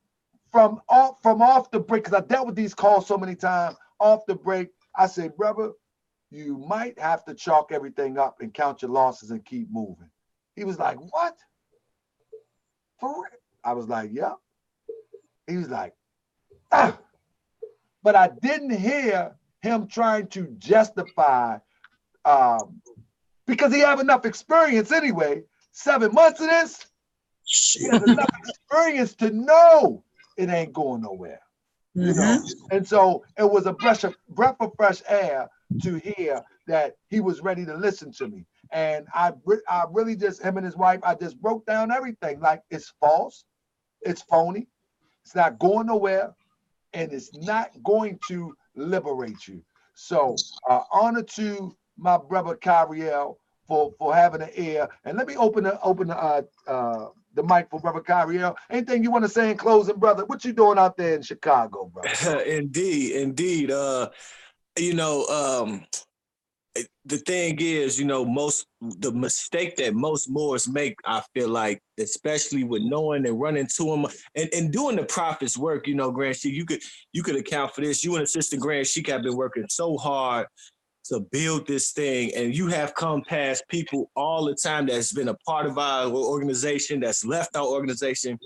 from off the break, because I dealt with these calls so many times, off the break, I say, brother, you might have to chalk everything up and count your losses and keep moving. He was like, what? For real? I was like, yeah. He was like, ah. But I didn't hear him trying to justify, because he have enough experience anyway. 7 months of this, he has enough experience to know it ain't going nowhere. You know, and so it was a breath of fresh air to hear that he was ready to listen to me. And I really just, him and his wife, I just broke down everything. Like, it's false, it's phony, it's not going nowhere, and it's not going to liberate you. So honor to my brother Kyriel for having an ear. And let me open the mic for brother Kyriel. Anything you want to say in closing, brother? What you doing out there in Chicago, brother? Indeed. You know, the thing is, you know, the mistake that most Moors make, I feel like, especially with knowing and running to them and doing the prophet's work, you know, Grand Sheik, you could account for this. You and Assistant Grand Sheik have been working so hard to build this thing, and you have come past people all the time that's been a part of our organization, that's left our organization.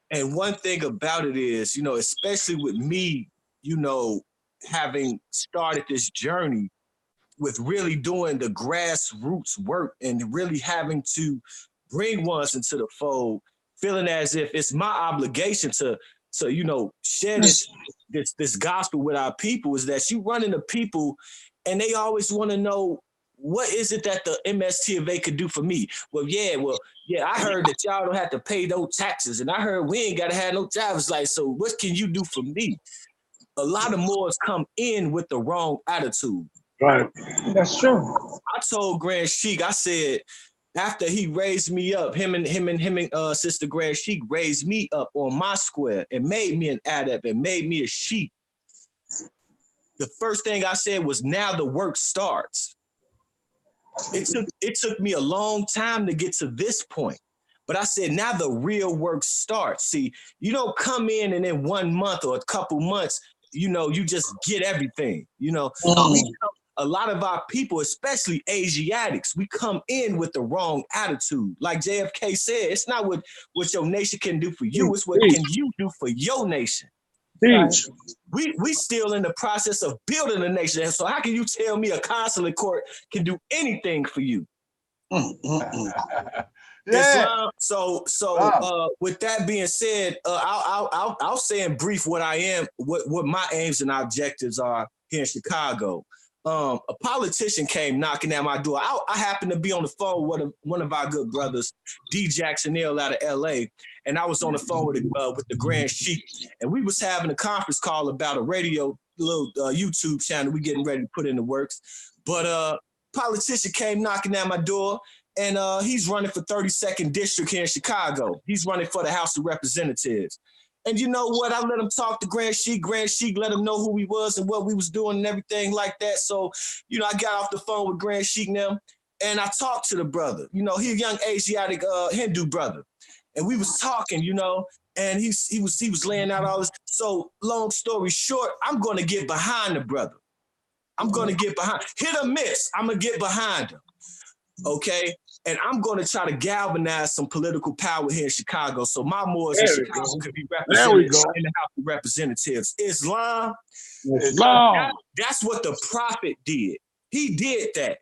And one thing about it is, you know, especially with me, you know, having started this journey with really doing the grassroots work and really having to bring ones into the fold, feeling as if it's my obligation to you know, share this gospel with our people, is that you run into people and they always want to know, what is it that the MST of A could do for me? Well, yeah, I heard that y'all don't have to pay no taxes, and I heard we ain't got to have no jobs. Like, so what can you do for me? A lot of Moors come in with the wrong attitude. Right. That's true. I told Grand Sheik, I said, after he raised me up, him and Sister Grand Sheik raised me up on my square and made me an adept and made me a sheik. The first thing I said was, now the work starts. It took me a long time to get to this point. But I said, now the real work starts. See, you don't come in and in 1 month or a couple months, you know, you just get everything. You know, a lot of our people, especially Asiatics, we come in with the wrong attitude. Like JFK said, it's not what your nation can do for you, it's what can you do for your nation. We still in the process of building a nation. And so how can you tell me a consulate court can do anything for you? Islam. So with that being said, I'll say in brief what I am, what my aims and objectives are here in Chicago. A politician came knocking at my door. I happened to be on the phone with one of our good brothers, D. Jackson Neal out of LA, and I was on the phone with the Grand Sheik, and we was having a conference call about a radio little YouTube channel we getting ready to put in the works. But politician came knocking at my door. And he's running for 32nd District here in Chicago. He's running for the House of Representatives. And you know what? I let him talk to Grand Sheik. Grand Sheik let him know who he was and what we was doing and everything like that. So, you know, I got off the phone with Grand Sheik now, and I talked to the brother. You know, he a young Asiatic Hindu brother. And we was talking, you know, and he was laying out all this. So long story short, I'm going to get behind the brother. I'm going to get behind. Hit or miss, I'm going to get behind him. Okay, and I'm going to try to galvanize some political power here in Chicago, so my Moors in Chicago can be represented in the House of Representatives. Islam. That's what the prophet did. He did that.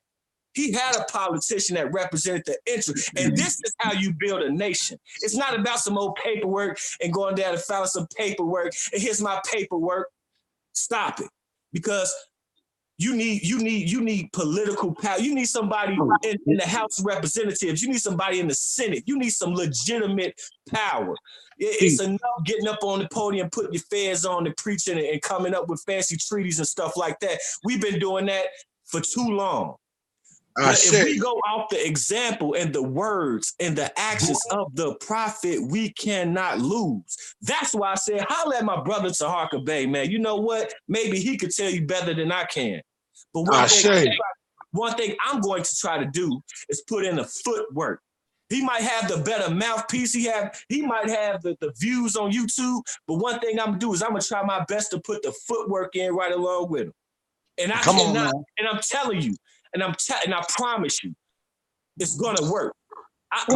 He had a politician that represented the interest, and this is how you build a nation. It's not about some old paperwork and going down and filing some paperwork. And here's my paperwork. Stop it, because you need political power. You need somebody in the House of Representatives. You need somebody in the Senate. You need some legitimate power. It's enough getting up on the podium, putting your fez on and preaching and coming up with fancy treaties and stuff like that. We've been doing that for too long. But if we go off the example and the words and the actions of the prophet, we cannot lose. That's why I said, holla at my brother Tariq Bey, man. You know what? Maybe he could tell you better than I can. But one thing I'm going to try to do is put in the footwork. He might have the better mouthpiece. He might have the views on YouTube. But one thing I'm gonna do is I'm gonna try my best to put the footwork in right along with him. And I'm telling you. And I promise you, it's gonna work. I'm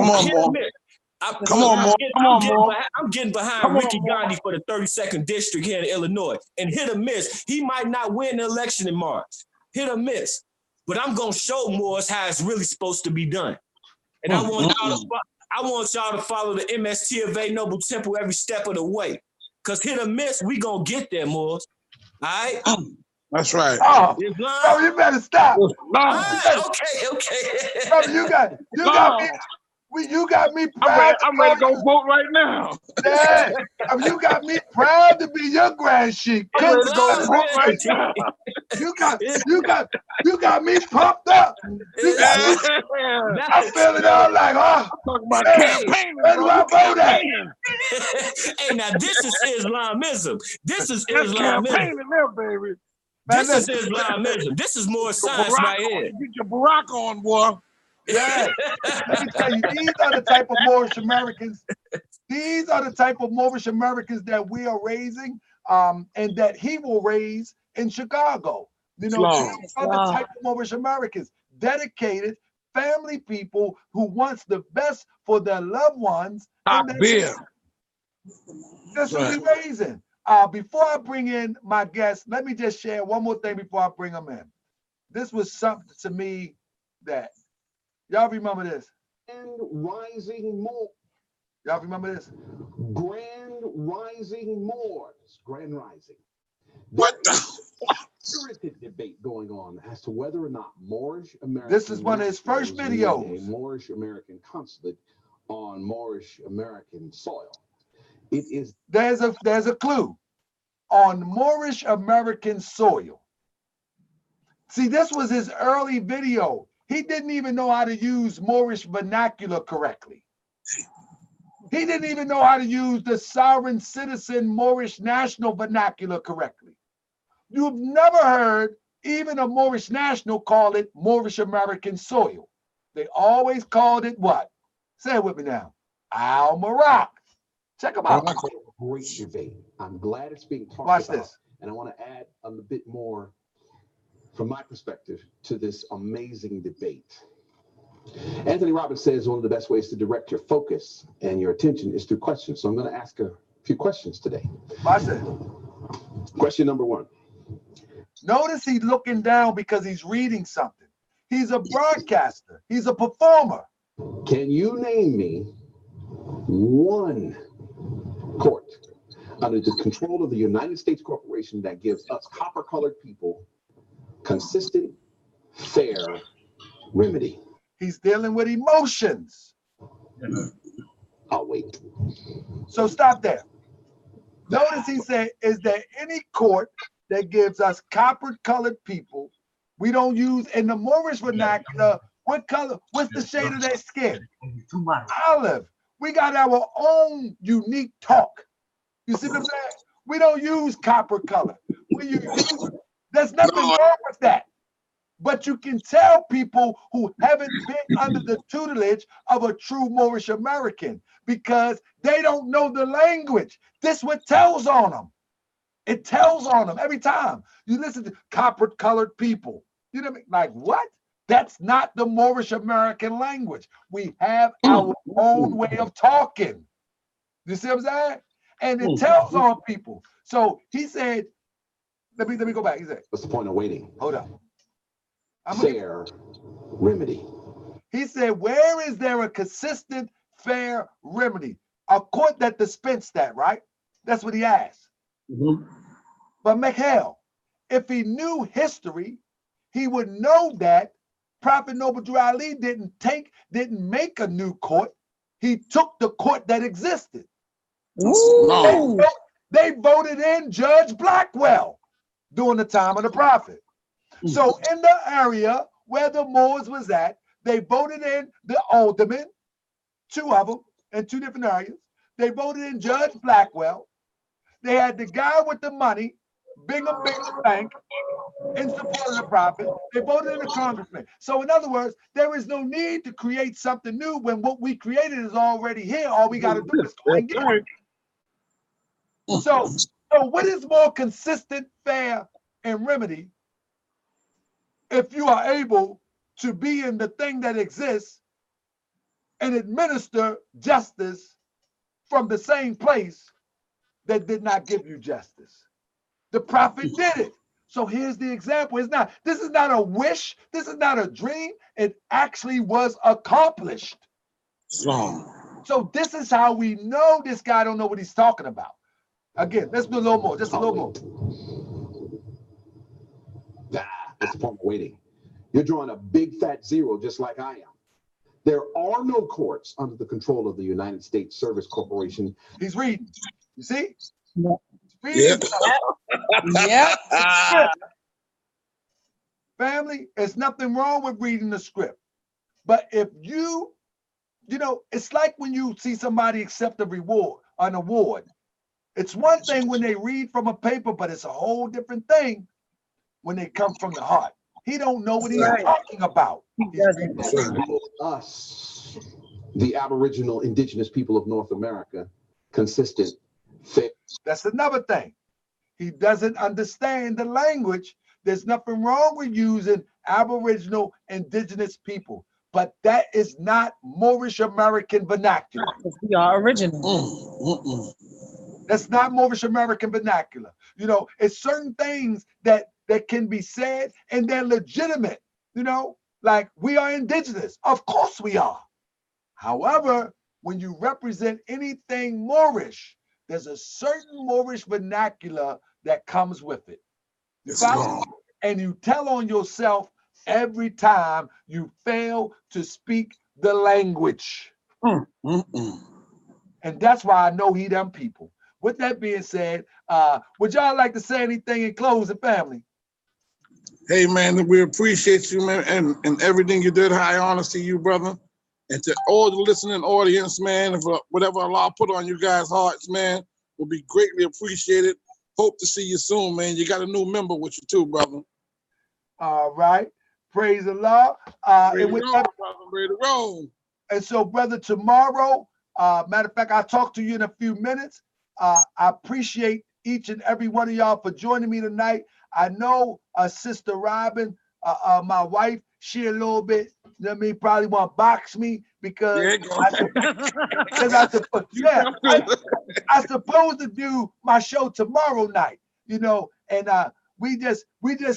getting behind Ricky Gandhi for the 32nd District here in Illinois. And hit or miss, he might not win the election in March. Hit or miss. But I'm gonna show Moors how it's really supposed to be done. And I want y'all to follow the MST of A Noble Temple every step of the way. Because hit or miss, we gonna get there, Moors. All right? That's right. Oh, bro, you better stop. Okay. Bro, you got me proud. I'm ready to go vote right now. Yeah, you got me proud to be your Grand Sheik. Good to go vote right now. You got me pumped up. I feel it all like, where do I vote at? Hey, now this is Islamism. This is Islamism. Baby. This is Islamism. This is more science right here. Get your Barack on, boy. Yeah. Let me tell you, these are the type of Moorish Americans. These are the type of Moorish Americans that we are raising, and that he will raise in Chicago. You know, these are the type of Moorish Americans, dedicated family people who wants the best for their loved ones. That's what we're raising. Before I bring in my guests, let me just share one more thing before I bring them in. This was something to me that, y'all remember this? And rising more. Y'all remember this? Grand rising Moors. Grand rising. What the? Spirited debate going on as to whether or not Moorish American. This is one of his first videos. A Moorish American consulate on Moorish American soil. It is. There's a clue on Moorish American soil. See, this was his early video. He didn't even know how to use Moorish vernacular correctly. He didn't even know how to use the sovereign citizen Moorish national vernacular correctly. You've never heard Even a Moorish national called it Moorish American soil. They always called it what? Say it with me now. Al-Marak. Check them out. Great debate. I'm glad it's being talked Watch about. this. And I want to add a bit more from my perspective to this amazing debate. Anthony Robbins says one of the best ways to direct your focus and your attention is through questions. So I'm going to ask a few questions today. Watch this. Question number one. Notice he's looking down because he's reading something. He's a broadcaster. He's a performer. Can you name me one court under the control of the United States Corporation that gives us copper-colored people consistent, fair remedy? He's dealing with emotions. I'll wait. So stop there. Notice he said, is there any court that gives us copper-colored people? We don't use, in the Moorish vernacular, what color, what's the shade of their skin? Olive. We got our own unique talk. You see what I'm saying? We don't use copper color. There's nothing wrong with that. But you can tell people who haven't been under the tutelage of a true Moorish American because they don't know the language. This what tells on them. It tells on them every time. You listen to copper-colored people. You know what I mean? Like, what? That's not the Moorish American language. We have our own way of talking. You see what I'm saying? And it tells on people. So he said, let me go back. He said, what's the point of waiting? Hold up. Fair remedy. He said, where is there a consistent, fair remedy? A court that dispensed that, right? That's what he asked. But Michael, if he knew history, he would know that Prophet Noble Drew Ali didn't make a new court. He took the court that existed. They voted in Judge Blackwell during the time of the Prophet. So in the area where the Moors was at, they voted in the aldermen, two of them in two different areas. They voted in Judge Blackwell. They had the guy with the money, Bingham Bank, in support of the Prophet. They voted in the congressman. So in other words, there is no need to create something new when what we created is already here. All we got to do is go and get it. So what is more consistent, fair, and remedy if you are able to be in the thing that exists and administer justice from the same place that did not give you justice? The Prophet did it. So here's the example. This is not a wish. This is not a dream. It actually was accomplished. So this is how we know this guy don't know what he's talking about. Again, let's do a little more, just a little more. It's the point of waiting. You're drawing a big fat zero just like I am. There are no courts under the control of the United States Service Corporation. He's reading. You see? Yeah. Family, there's nothing wrong with reading the script. But if you know, it's like when you see somebody accept an award. It's one thing when they read from a paper, but it's a whole different thing when they come from the heart. He don't know what he's talking about. Us, the Aboriginal indigenous people of North America, consistent, fair. That's another thing. He doesn't understand the language. There's nothing wrong with using Aboriginal indigenous people, but that is not Moorish American vernacular. We are original. That's not Moorish American vernacular. You know, it's certain things that can be said and they're legitimate. You know, like we are indigenous. Of course we are. However, when you represent anything Moorish, there's a certain Moorish vernacular that comes with it. You follow? And you tell on yourself every time you fail to speak the language. And that's why I know he them people. With that being said, would y'all like to say anything in closing, family? Hey, man, we appreciate you, man, and everything you did. High honors to you, brother. And to all the listening audience, man, for whatever Allah put on you guys' hearts, man, will be greatly appreciated. Hope to see you soon, man. You got a new member with you too, brother. All right. Praise the Lord. Ready to roll, brother. Ready to roll. And so, brother, tomorrow, matter of fact, I'll talk to you in a few minutes. I appreciate each and every one of y'all for joining me tonight. I know Sister Robin, my wife, she a little bit, you know what I mean, probably want to box me because I supposed to do my show tomorrow night, you know, and we just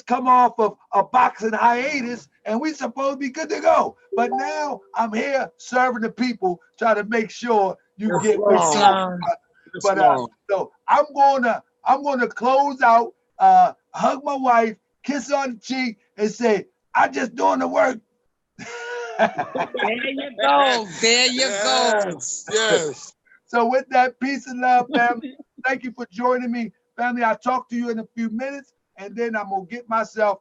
come off of a boxing hiatus and we supposed to be good to go. But now I'm here serving the people, trying to make sure you get so I'm gonna close out, hug my wife, kiss on the cheek, and say, I just doing the work. There you go. There you go. Yes. So with that, peace and love, family. Thank you for joining me. Family, I'll talk to you in a few minutes, and then I'm going to get myself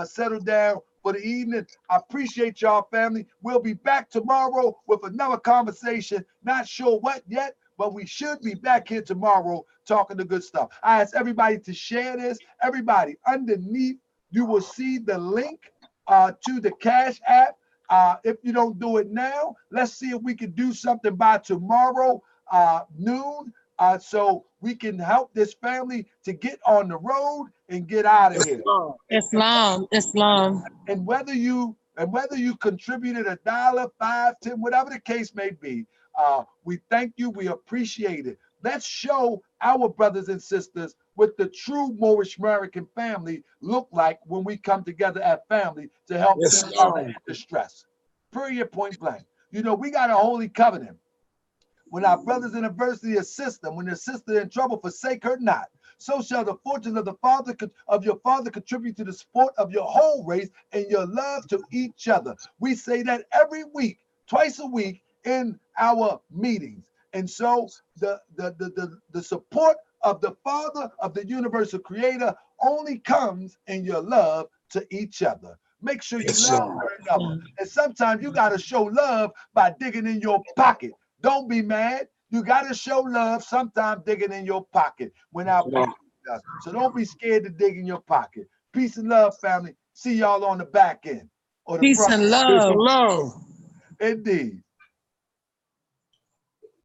settled down for the evening. I appreciate y'all, family. We'll be back tomorrow with another conversation. Not sure what yet, but we should be back here tomorrow talking the good stuff. I ask everybody to share this. Everybody, underneath, you will see the link to the Cash App. If you don't do it now, let's see if we can do something by tomorrow noon, so we can help this family to get on the road and get out of here. Islam. And whether you contributed $1, $5, $10, whatever the case may be, we thank you. We appreciate it. Let's show our brothers and sisters what the true Moorish American family look like when we come together as family to help people in distress. Period, point blank. You know, we got a holy covenant. When our brothers in adversity assist them, when their sister in trouble, forsake her not. So shall the fortunes of the father of your father contribute to the support of your whole race and your love to each other. We say that every week, twice a week in our meetings. And so the support of the Father of the universal creator only comes in your love to each other. Make sure you love one another. And sometimes you got to show love by digging in your pocket. Don't be mad. You got to show love sometimes digging in your pocket when our people does. So don't be scared to dig in your pocket. Peace and love, family. See y'all on the back end. Or the Peace and love. Peace and love. Indeed.